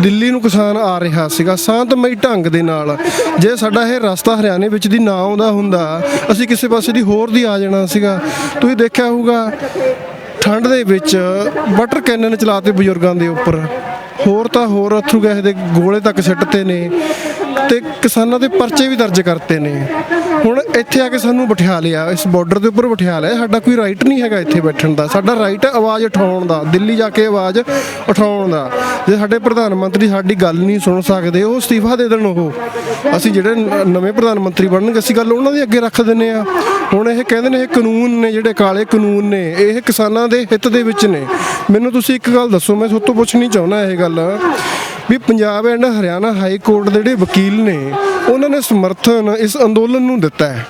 ਦਿੱਲੀ ਨੂੰ ਕਿਸਾਨ ਆ ਰਿਹਾ ਸੀਗਾ ਸ਼ਾਂਤਮਈ ਢੰਗ ਦੇ ਨਾਲ। ਜੇ ਸਾਡਾ ਇਹ ਰਸਤਾ ਹਰਿਆਣੇ ਵਿੱਚ ਦੀ ਨਾ ਆਉਂਦਾ ਹੁੰਦਾ, ਅਸੀਂ ਕਿਸੇ ਪਾਸੇ ਦੀ ਹੋਰ ਦੀ ਆ ਜਾਣਾ ਸੀਗਾ। ਤੁਸੀਂ ਦੇਖਿਆ ਹੋਊਗਾ ਠੰਡ ਦੇ ਵਿੱਚ ਵਾਟਰ ਕੈਨਨ ਚਲਾਤੇ ਬਜ਼ੁਰਗਾਂ ਦੇ ਉੱਪਰ, ਹੋਰ ਤਾਂ ਹੋਰ ਅਥਰੂ ਗੈਸ ਦੇ ਗੋਲੇ ਤੱਕ ਸਿੱਟਤੇ ਨੇ ਤੇ ਕਿਸਾਨਾਂ ਦੇ ਪਰਚੇ ਵੀ ਦਰਜ ਕਰਤੇ ਨੇ। ਹੁਣ ਇੱਥੇ ਆ ਕੇ ਸਾਨੂੰ ਬਿਠਾ ਲਿਆ, ਇਸ ਬਾਰਡਰ ਦੇ ਉੱਪਰ ਬਿਠਾ ਲਿਆ। ਸਾਡਾ ਕੋਈ ਰਾਈਟ ਨਹੀਂ ਹੈਗਾ ਇੱਥੇ ਬੈਠਣ ਦਾ। ਸਾਡਾ ਰਾਈਟ ਹੈ ਆਵਾਜ਼ ਉਠਾਉਣ ਦਾ, ਦਿੱਲੀ ਜਾ ਕੇ ਆਵਾਜ਼ ਉਠਾਉਣ ਦਾ। ਜੇ ਸਾਡੇ ਪ੍ਰਧਾਨ ਮੰਤਰੀ ਸਾਡੀ ਗੱਲ ਨਹੀਂ ਸੁਣ ਸਕਦੇ, ਉਹ ਅਸਤੀਫਾ ਦੇ ਦੇਣ। ਉਹ ਅਸੀਂ ਜਿਹੜੇ ਨਵੇਂ ਪ੍ਰਧਾਨ ਮੰਤਰੀ ਬਣਨਗੇ, ਅਸੀਂ ਗੱਲ ਉਹਨਾਂ ਦੇ ਅੱਗੇ ਰੱਖ ਦਿੰਦੇ ਆ। ਹੁਣ ਇਹ ਕਹਿੰਦੇ ਨੇ ਇਹ ਕਾਨੂੰਨ ਨੇ, ਜਿਹੜੇ ਕਾਲੇ ਕਾਨੂੰਨ ਨੇ, ਇਹ ਕਿਸਾਨਾਂ ਦੇ ਹਿੱਤ ਦੇ ਵਿੱਚ ਨੇ। ਮੈਨੂੰ ਤੁਸੀਂ ਇੱਕ ਗੱਲ ਦੱਸੋ, ਮੈਂ ਤੁਹਾਡੇ ਤੋਂ ਪੁੱਛਣੀ ਚਾਹੁੰਦਾ ਇਹ ਗੱਲ, ਵੀ Punjab and Haryana high court ਦੇ ਜਿਹੜੇ ਵਕੀਲ ਨੇ ਉਹਨਾਂ ਨੇ ਸਮਰਥਨ ਇਸ ਅੰਦੋਲਨ ਨੂੰ ਦਿੱਤਾ ਹੈ।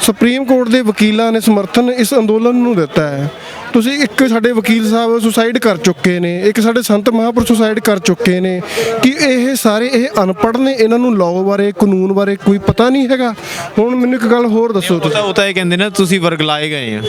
ਸੁਪਰੀਮ ਕੋਰਟ ਦੇ ਵਕੀਲਾਂ ਨੇ ਸਮਰਥਨ ਇਸ ਅੰਦੋਲਨ ਨੂੰ ਦਿੱਤਾ ਹੈ। ਤੁਸੀਂ ਇੱਕ ਸਾਡੇ ਵਕੀਲ ਸਾਹਿਬ ਸੁਸਾਈਡ ਕਰ ਚੁੱਕੇ ਨੇ, ਇੱਕ ਸਾਡੇ ਸੰਤ ਮਹਾਂਪੁਰਖ ਸੁਸਾਈਡ ਕਰ ਚੁੱਕੇ ਨੇ ਕਿ ਇਹ ਸਾਰੇ ਇਹ ਅਨਪੜ੍ਹ ਨੇ, ਇਹਨਾਂ ਨੂੰ ਲਾਅ ਬਾਰੇ ਕਾਨੂੰਨ ਬਾਰੇ ਕੋਈ ਪਤਾ ਨਹੀਂ ਹੈਗਾ। ਹੁਣ ਮੈਨੂੰ ਇੱਕ ਗੱਲ ਹੋਰ ਦੱਸੋ ਤੁਸੀਂ, ਉਹ ਤਾਂ ਇਹ ਕਹਿੰਦੇ ਨੇ ਤੁਸੀਂ ਵਰਗਲਾਏ ਗਏ ਆ।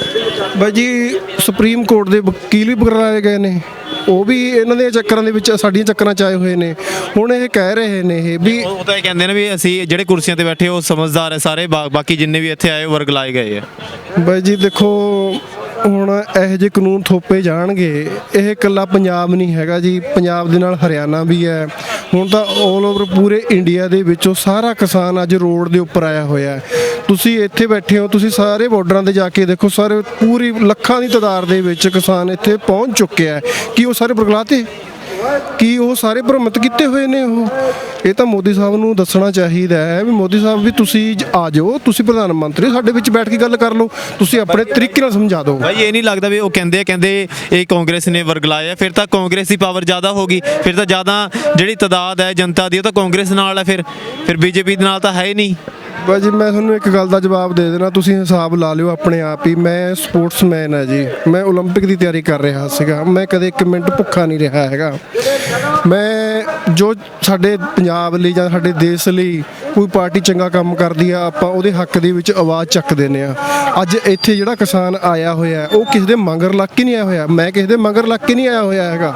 ਬਾਈ ਜੀ ਸੁਪਰੀਮ ਕੋਰਟ ਦੇ ਵਕੀਲ ਵੀ ਬਗਲਾਏ ਗਏ ਨੇ, ਉਹ ਵੀ ਇਹਨਾਂ ਦੇ ਚੱਕਰਾਂ ਦੇ ਵਿੱਚ ਸਾਡੀਆਂ ਚੱਕਰਾਂ 'ਚ ਆਏ ਹੋਏ ਨੇ। ਹੁਣ ਇਹ ਕਹਿ ਰਹੇ ਨੇ ਇਹ ਵੀ ਉਹ ਤਾਂ ਇਹ ਕਹਿੰਦੇ ਨੇ ਵੀ ਅਸੀਂ ਜਿਹੜੇ ਕੁਰਸੀਆਂ ਤੇ ਬੈਠੇ ਉਹ ਸਮਝਦਾਰ ਹੈ ਸਾਰੇ, ਬਾਕੀ ਜਿੰਨੇ ਵੀ ਇੱਥੇ ਆਏ ਉਹ ਵਰਗਲਾਏ ਗਏ ਆ। ਬਾਈ ਜੀ ਦੇਖੋ ਹੁਣ ਇਹੋ ਜਿਹੇ ਕਾਨੂੰਨ ਥੋਪੇ ਜਾਣਗੇ। ਇਹ ਇਕੱਲਾ ਪੰਜਾਬ ਨਹੀਂ ਹੈਗਾ ਜੀ, ਪੰਜਾਬ ਦੇ ਨਾਲ ਹਰਿਆਣਾ ਵੀ ਹੈ। ਹੁਣ ਤਾਂ ਆਲ ਓਵਰ ਪੂਰੇ ਇੰਡੀਆ ਦੇ ਵਿੱਚੋਂ ਸਾਰਾ ਕਿਸਾਨ ਅੱਜ ਰੋਡ ਦੇ ਉੱਪਰ ਆਇਆ ਹੋਇਆ ਹੈ। ਤੁਸੀਂ ਇੱਥੇ ਬੈਠੇ ਹੋ, ਤੁਸੀਂ ਸਾਰੇ ਬਾਰਡਰਾਂ ਤੇ ਜਾ ਕੇ ਦੇਖੋ, ਸਾਰੇ ਪੂਰੀ ਲੱਖਾਂ ਦੀ ਤਾਦਾਦ ਦੇ ਵਿੱਚ ਕਿਸਾਨ ਇੱਥੇ ਪਹੁੰਚ ਚੁੱਕਿਆ ਹੈ। ਕੀ ਉਹ ਸਾਰੇ ਬਰਗਲਾਤੇ? ਕੀ ਉਹ ਸਾਰੇ ਭਰਮਤ ਕੀਤੇ ਹੋਏ ਨੇ? ਇਹ ਤਾਂ ਮੋਦੀ ਸਾਹਿਬ ਨੂੰ ਦੱਸਣਾ ਚਾਹੀਦਾ ਹੈ ਵੀ ਮੋਦੀ ਸਾਹਿਬ ਵੀ ਤੁਸੀਂ ਆ ਜਾਓ, ਤੁਸੀਂ ਪ੍ਰਧਾਨ ਮੰਤਰੀ, ਸਾਡੇ ਵਿੱਚ ਬੈਠ ਕੇ ਗੱਲ ਕਰ ਲਓ, ਤੁਸੀਂ ਆਪਣੇ ਤਰੀਕੇ ਨਾਲ ਸਮਝਾ ਦਿਓ। ਭਾਈ ਇਹ ਨਹੀਂ ਲੱਗਦਾ ਵੀ ਉਹ ਕਹਿੰਦੇ ਇਹ ਕਾਂਗਰਸ ਨੇ ਵਰਗਲਾਇਆ, ਫਿਰ ਤਾਂ ਕਾਂਗਰਸ ਦੀ ਪਾਵਰ ਜ਼ਿਆਦਾ ਹੋਗੀ, ਫਿਰ ਤਾਂ ਜ਼ਿਆਦਾ ਜਿਹੜੀ ਤਾਦਾਦ ਹੈ ਜਨਤਾ ਦੀ ਉਹ ਤਾਂ ਕਾਂਗਰਸ ਨਾਲ ਹੈ, ਫਿਰ ਬੀਜੇਪੀ ਦੇ ਨਾਲ ਤਾਂ ਹੈ ਹੀ ਨਹੀਂ। ਬਾਈ ਜੀ ਮੈਂ ਤੁਹਾਨੂੰ ਇੱਕ ਗੱਲ ਦਾ ਜਵਾਬ ਦੇ ਦੇਣਾ, ਤੁਸੀਂ ਹਿਸਾਬ ਲਾ ਲਿਓ ਆਪਣੇ ਆਪ ਹੀ। ਮੈਂ ਸਪੋਰਟਸਮੈਨ ਹਾਂ ਜੀ, ਮੈਂ ਓਲੰਪਿਕ ਦੀ ਤਿਆਰੀ ਕਰ ਰਿਹਾ ਸੀਗਾ, ਮੈਂ ਕਦੇ ਇੱਕ ਮਿੰਟ ਭੁੱਖਾ ਨਹੀਂ ਰਿਹਾ ਹੈਗਾ। ਮੈਂ ਜੋ ਸਾਡੇ ਪੰਜਾਬ ਲਈ ਜਾਂ ਸਾਡੇ ਦੇਸ਼ ਲਈ ਕੋਈ ਪਾਰਟੀ ਚੰਗਾ ਕੰਮ ਕਰਦੀ ਆ, ਆਪਾਂ ਉਹਦੇ ਹੱਕ ਦੇ ਵਿੱਚ ਆਵਾਜ਼ ਚੱਕ ਦਿੰਦੇ ਆ। ਅੱਜ ਇੱਥੇ ਜਿਹੜਾ ਕਿਸਾਨ ਆਇਆ ਹੋਇਆ ਉਹ ਕਿਸੇ ਦੇ ਮਗਰ ਲੱਗ ਕੇ ਨਹੀਂ ਆਇਆ ਹੋਇਆ, ਮੈਂ ਕਿਸੇ ਦੇ ਮਗਰ ਲੱਗ ਕੇ ਨਹੀਂ ਆਇਆ ਹੋਇਆ ਹੈਗਾ।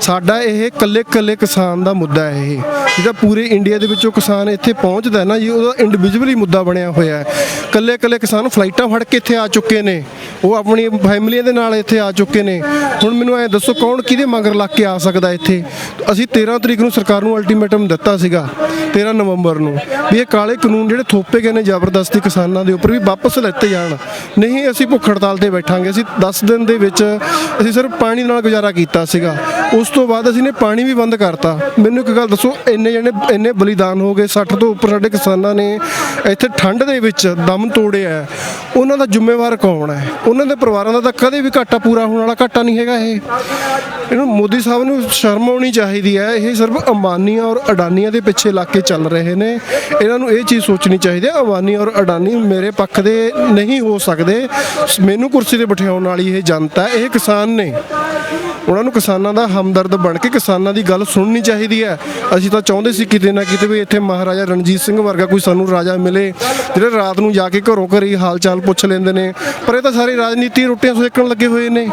ਸਾਡਾ ਇਹ ਇਕੱਲੇ ਕਿਸਾਨ ਦਾ ਮੁੱਦਾ ਹੈ। ਇਹ ਜਿਹੜਾ ਪੂਰੇ ਇੰਡੀਆ ਦੇ ਵਿੱਚੋਂ ਕਿਸਾਨ ਇੱਥੇ ਪਹੁੰਚਦਾ ਨਾ ਜੀ, ਉਹਦਾ ਇੰਡੀਵਿਜੂਅਲੀ ਮੁੱਦਾ ਬਣਿਆ ਹੋਇਆ ਹੈ। ਇਕੱਲੇ ਕਿਸਾਨ ਫਲਾਈਟਾਂ ਫੜ ਕੇ ਇੱਥੇ ਆ ਚੁੱਕੇ ਨੇ, ਉਹ ਆਪਣੀ ਫੈਮਲੀਆਂ ਦੇ ਨਾਲ ਇੱਥੇ ਆ ਚੁੱਕੇ ਨੇ। ਹੁਣ ਮੈਨੂੰ ਐਂ ਦੱਸੋ ਕੌਣ ਕਿਹਦੇ ਮਗਰ ਲੱਗ ਕੇ ਆ ਸਕਦਾ ਇੱਥੇ? ਅਸੀਂ 13 ਤਰੀਕ ਨੂੰ ਸਰਕਾਰ ਨੂੰ ਅਲਟੀਮੇਟਮ ਦਿੱਤਾ ਸੀਗਾ, 13 ਨਵੰਬਰ ਨੂੰ, ਵੀ ਇਹ ਕਾਲੇ ਕਾਨੂੰਨ ਜਿਹੜੇ ਥੋਪੇ ਗਏ ਨੇ ਜ਼ਬਰਦਸਤੀ ਕਿਸਾਨਾਂ ਦੇ ਉੱਪਰ ਵੀ ਵਾਪਸ ਲੈਤੇ ਜਾਣ, ਨਹੀਂ ਅਸੀਂ ਭੁੱਖ ਹੜਤਾਲ ਤੇ ਬੈਠਾਂਗੇ। ਅਸੀਂ 10 ਦਿਨ ਦੇ ਵਿੱਚ ਅਸੀਂ ਸਿਰਫ ਪਾਣੀ ਨਾਲ ਗੁਜ਼ਾਰਾ ਕੀਤਾ ਸੀਗਾ, ਉਸ ਤੋਂ ਬਾਅਦ ਅਸੀਂ ਨੇ ਪਾਣੀ ਵੀ ਬੰਦ ਕਰਤਾ। ਮੈਨੂੰ ਇੱਕ ਗੱਲ ਦੱਸੋ, ਇੰਨੇ ਬਲੀਦਾਨ ਹੋ ਗਏ, 60 ਤੋਂ ਉੱਪਰ ਸਾਡੇ ਕਿਸਾਨਾਂ ਨੇ ਇੱਥੇ ਠੰਡ ਦੇ ਵਿੱਚ ਦਮ ਤੋੜਿਆ, ਉਹਨਾਂ ਦਾ ਜ਼ਿੰਮੇਵਾਰ ਕੌਣ ਹੈ? ਉਹਨਾਂ ਦੇ ਪਰਿਵਾਰਾਂ ਦਾ ਤਾਂ ਕਦੇ ਵੀ ਘਾਟਾ ਪੂਰਾ ਹੋਣ ਵਾਲਾ ਘਾਟਾ ਨਹੀਂ ਹੈਗਾ। ਇਹਨੂੰ ਮੋਦੀ ਸਾਹਿਬ ਨੂੰ ਸ਼ਰਮ ਆਉਣੀ ਚਾਹੀਦੀ ਹੈ। ਇਹ ਸਿਰਫ ਅੰਬਾਨੀਆਂ ਔਰ ਅਡਾਨੀਆਂ ਦੇ ਪਿੱਛੇ ਲੱਗ ਕੇ ਚੱਲ ਰਹੇ ਨੇ। ਇਹਨਾਂ ਨੂੰ ਇਹ ਚੀਜ਼ ਸੋਚਣੀ ਚਾਹੀਦੀ ਹੈ, ਅੰਬਾਨੀ ਔਰ ਅਡਾਨੀ ਮੇਰੇ ਪੱਖ ਦੇ ਨਹੀਂ ਹੋ ਸਕਦੇ। ਮੈਨੂੰ ਕੁਰਸੀ ਤੇ ਬਿਠਾਉਣ ਵਾਲੀ ਇਹ ਜਨਤਾ, ਇਹ ਕਿਸਾਨ ਨੇ, ਉਹਨਾਂ ਨੂੰ ਕਿਸਾਨਾਂ ਦਾ ਹਮਦਰਦ ਬਣ ਕੇ ਕਿਸਾਨਾਂ ਦੀ ਗੱਲ ਸੁਣਨੀ ਚਾਹੀਦੀ ਹੈ। ਅਸੀਂ ਤਾਂ ਚਾਹੁੰਦੇ ਸੀ ਕਿਤੇ ਨਾ ਕਿਤੇ ਵੀ ਇੱਥੇ ਮਹਾਰਾਜਾ ਰਣਜੀਤ ਸਿੰਘ ਵਰਗਾ ਕੋਈ ਸਾਨੂੰ ਰਾਜਾ ਮਿਲੇ, ਜਿਹੜੇ ਰਾਤ ਨੂੰ ਜਾ ਕੇ ਘਰੋਂ ਘਰੀ ਹਾਲ ਚਾਲ ਪੁੱਛ ਲੈਂਦੇ ਨੇ। ਪਰ ਇਹ ਤਾਂ ਸਾਰੀ ਰਾਜਨੀਤੀ ਰੋਟੀਆਂ ਸੇਕਣ ਲੱਗੇ ਹੋਏ ਨੇ,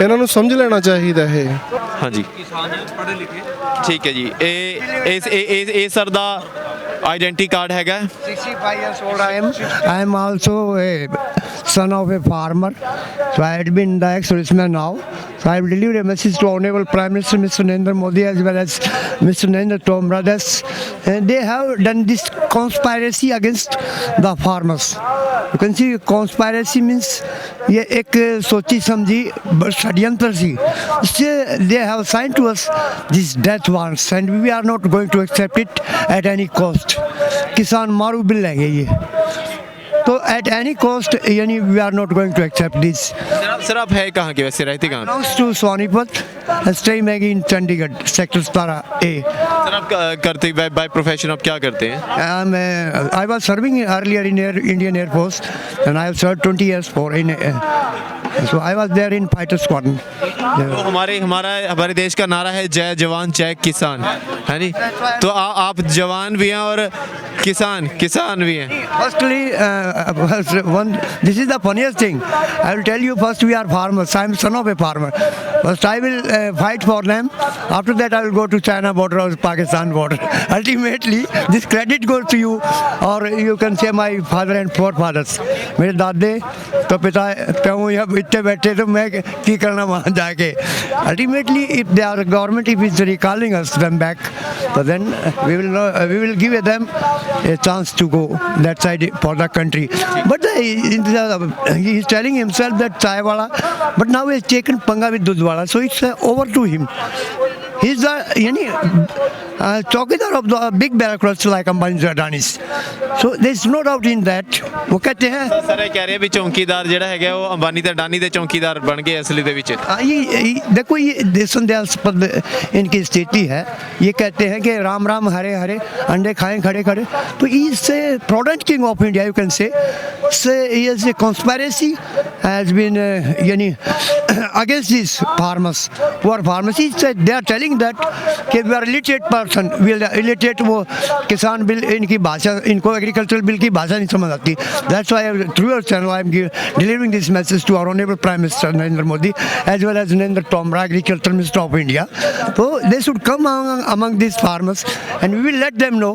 ਇਹਨਾਂ ਨੂੰ ਸਮਝ ਲੈਣਾ ਚਾਹੀਦਾ ਹੈ। ਹਾਂਜੀ ਠੀਕ ਹੈ ਜੀ। ਇਹ ਸਰ ਦਾ ਆਈਡੈਂਟੀ ਕਾਰਡ ਹੈਗਾ। 65 years old I am also a son of a farmer, so I had been in the ex-serviceman now. So I have delivered a message to Honorable Prime Minister Mr. Narendra Modi as well as Mr. Narendra Tomra that they have done this conspiracy against the farmers. You can see conspiracy means ये एक सोची समझी षड्यंत्र सी, इससे they have assigned to us these death warrants and we are not going to accept it at any cost. किसान मारू bill लेंगे ये, तो at any cost यानी we are not going to accept this. Sir आप है कहाँ के, वैसे रहते कहाँ? Belongs to Sonipat, stay Maggie in Chandigarh, sector 17A. Sir आप करते बाय प्रोफेशन आप क्या करते हैं? I was serving earlier in Indian Air Force and I have served 20 years for so I was there in fighter squadron. तो हमारे देश का नारा है जय जवान जय किसान, है नहीं? तो आप जवान भी हैं और किसान भी हैं। Firstly, this is the funniest thing. I will tell you, first we are farmers. I am son of a farmer. First I will fight for them. After that I will go to China border or Pakistan border. Ultimately, this credit goes to you, or you can say my father and forefathers. मेरे दादे तो पिता तो यहाँ इतने बैठे तो मैं क्या करना वहाँ जाके. Ultimately, if they are government, if is recalling us them back, so then we will give them a chance to go that side for the country. But he is telling himself that chai wala, but now he has taken panga with dudh wala, so it's over to him. He is the chowkidar of the big bureaucrats like Ambani Adani's. So there's no doubt in that. वो कहते हैं sir ਇਹ ਕਹਿ ਰਹੇ ਵੀ ਚੌਂਕੀਦਾਰ ਜਿਹੜਾ ਹੈਗਾ ਉਹ ਅੰਬਾਨੀ ਤੇ ਅਡਾਨੀ ਦੇ ਚੌਂਕੀਦਾਰ ਬਣ ਗਏ ਅਸਲੀ ਦੇ ਵਿੱਚ। ये देखो ये देशन दयाल इनकी स्थिति है। ये कहते हैं कि राम राम हरे हरे अंडे खाएं खड़े खड़े। तो इस product king of India you can say ये कॉन्स्पायरेसी हैज बीन यानी against these farmers, poor farmers. They are telling that कि we are illiterate person, we are illiterate। वो किसान बिल इनकी भाषा, इनको एग्रीकल्चरल बिल की भाषा नहीं समझ आती। That's why through your channel I am delivering this message to our honorable Prime Minister Narendra Modi as well as Narendra Tomra, Agriculture Minister of India. So they should come among these farmers and we will let them know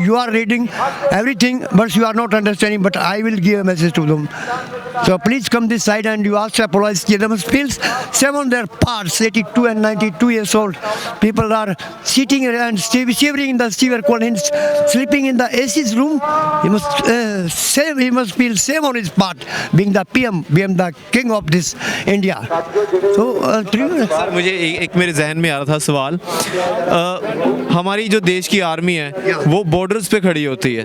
you are reading everything but you are not understanding, but I will give a message to them. So please come this side and you ask to apologize. They must feel shame on their parts. 82 and 92 years old people are sitting and shivering in the severe cold and sleeping in the AC's room. He must feel shame on his part, being the PM, being the king of this India. So sir मुझे एक मेरे जहन में आ रहा था सवाल, हमारी जो देश की आर्मी है वो बॉर्डर्स पे खड़ी होती है,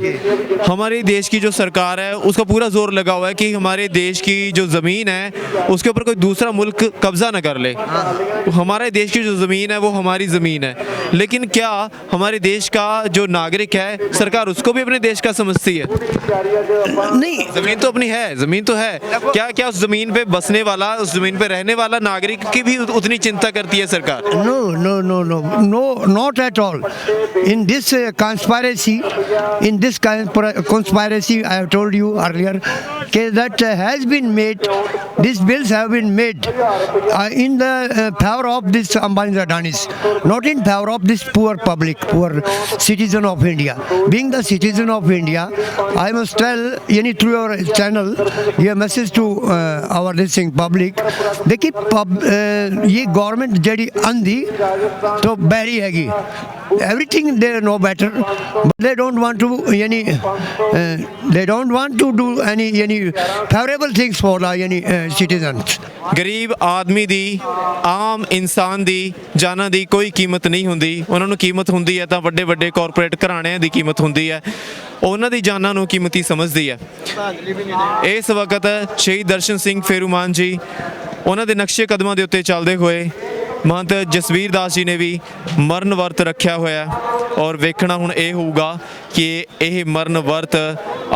हमारे देश की जो सरकार है उसका पूरा जोर लगा हुआ है कि हमारे देश की जो ज़मीन है उसके ऊपर कोई दूसरा मुल्क कब्जा न कर ले। हमारे देश की जो ज़मीन है वो हमारी ज़मीन है, लेकिन क्या हमारे देश का जो नागरिक है सरकार उसको भी अपने देश का समझती है? नहीं, ज़मीन तो अपनी है, ज़मीन तो है, क्या क्या उस ज़मीन पे बसने वाला, उस ज़मीन पे रहने वाला नागरिक की भी उतनी चिंता करती है सरकार? No, not at all. In this conspiracy, I have told you earlier that has been made, these bills have been made in the favor of this Ambani Adanis, not in favor of this poor public, poor citizen of India. Being the citizen of India, I must tell through your channel, your message to our listening public, देखिए ये government जड़ी अंधी तो बहरी हैगी, everything they know better but they don't want to do any favorable things for the citizens। ਗਰੀਬ ਆਦਮੀ ਦੀ, ਆਮ ਇਨਸਾਨ ਦੀ ਜਾਨਾਂ ਦੀ ਕੋਈ ਕੀਮਤ ਨਹੀਂ ਹੁੰਦੀ। ਉਹਨਾਂ ਨੂੰ ਕੀਮਤ ਹੁੰਦੀ ਹੈ ਤਾਂ ਵੱਡੇ ਵੱਡੇ ਕਾਰਪੋਰੇਟ ਘਰਾਣਿਆਂ ਦੀ ਕੀਮਤ ਹੁੰਦੀ ਹੈ, ਉਹਨਾਂ ਦੀ ਜਾਨਾਂ ਨੂੰ ਕੀਮਤੀ ਸਮਝਦੀ ਹੈ। ਇਸ ਵਕਤ ਸ਼ਹੀਦ ਦਰਸ਼ਨ ਸਿੰਘ ਫੇਰੂਮਾਨ ਜੀ ਉਹਨਾਂ ਦੇ ਨਕਸ਼ੇ ਕਦਮਾਂ ਦੇ ਉੱਤੇ ਚੱਲਦੇ ਹੋਏ महंत जसवीर दास जी ने भी मरण वर्त रखा होया और वेखना हुण ये होगा कि यह मरण वर्त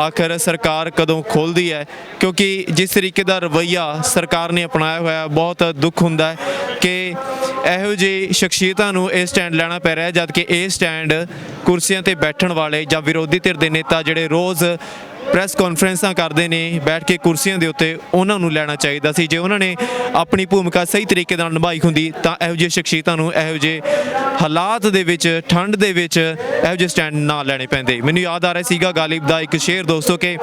आखिर सरकार कदों खोलती है, क्योंकि जिस तरीके का रवैया सरकार ने अपनाया होया बहुत दुख हुंदा है कि ਇਹੋ ਜਿਹੀ ਸ਼ਖਸੀਅਤਾਂ ਨੂੰ ਇਹ ਸਟੈਂਡ ਲੈਣਾ ਪੈ ਰਿਹਾ, ਜਦ ਕਿ ਇਹ ਸਟੈਂਡ ਕੁਰਸੀਆਂ ਤੇ ਬੈਠਣ ਵਾਲੇ ਜਾਂ ਵਿਰੋਧੀ ਧਿਰ ਦੇ ਨੇਤਾ ਜਿਹੜੇ ਰੋਜ਼ ਪ੍ਰੈਸ ਕਾਨਫਰੰਸਾਂ ਕਰਦੇ ਨੇ ਬੈਠ ਕੇ ਕੁਰਸੀਆਂ ਦੇ ਉੱਤੇ, ਉਹਨਾਂ ਨੂੰ ਲੈਣਾ ਚਾਹੀਦਾ ਸੀ। ਜੇ ਉਹਨਾਂ ਨੇ ਆਪਣੀ ਭੂਮਿਕਾ ਸਹੀ ਤਰੀਕੇ ਨਾਲ ਨਿਭਾਈ ਹੁੰਦੀ ਤਾਂ ਇਹੋ ਜਿਹੇ ਸ਼ਖਸੀਅਤਾਂ ਨੂੰ ਇਹੋ ਜਿਹੇ ਹਾਲਾਤ ਦੇ ਵਿੱਚ, ਠੰਡ ਦੇ ਵਿੱਚ ਇਹੋ ਜਿਹੇ ਸਟੈਂਡ ਨਾ ਲੈਣੇ ਪੈਂਦੇ। ਮੈਨੂੰ ਯਾਦ ਆ ਰਿਹਾ ਸੀਗਾ ਗਾਲਿਬ ਦਾ ਇੱਕ ਸ਼ੇਰ ਦੋਸਤੋ ਕਿ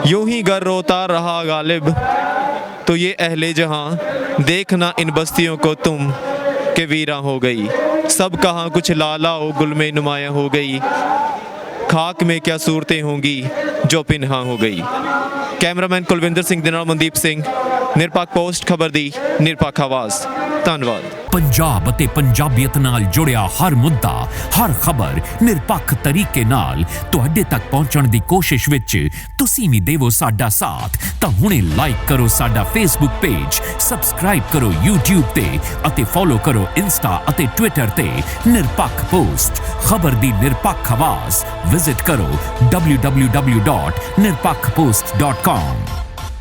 यूं ही गर रोता रहा गालिब तो ये अहले जहां देखना इन बस्तियों को तुम के वीरा हो गई, सब कहाँ कुछ लाला ओ गुल में नुमाया हो गई, खाक में क्या सूरतें होंगी जो पिन्हा हो गई। कैमरामैन कुलविंदर सिंह दे नाल मनदीप सिंह, निरपक्ष पोस्ट खबर दी निरपक्ष आवाज़। धन्यवाद। पंजाब ਅਤੇ ਪੰਜਾਬੀਅਤ ਨਾਲ ਜੁੜਿਆ ਹਰ ਮੁੱਦਾ, ਹਰ ਖਬਰ ਨਿਰਪੱਖ ਤਰੀਕੇ ਨਾਲ ਤੁਹਾਡੇ ਤੱਕ ਪਹੁੰਚਣ ਦੀ ਕੋਸ਼ਿਸ਼ ਵਿੱਚ ਤੁਸੀਂ ਵੀ ਦੇਵੋ ਸਾਡਾ ਸਾਥ। ਤਾਂ ਹੁਣੇ ਲਾਈਕ ਕਰੋ ਸਾਡਾ ਫੇਸਬੁੱਕ ਪੇਜ, ਸਬਸਕ੍ਰਾਈਬ ਕਰੋ YouTube ਤੇ ਅਤੇ ਫੋਲੋ ਕਰੋ ਇੰਸਟਾ ਅਤੇ ਟਵਿੱਟਰ ਤੇ ਨਿਰਪੱਖ ਪੋਸਟ ਖਬਰ ਦੀ ਨਿਰਪੱਖ ਆਵਾਜ਼। ਵਿਜ਼ਿਟ ਕਰੋ www.nirpakhpost.com।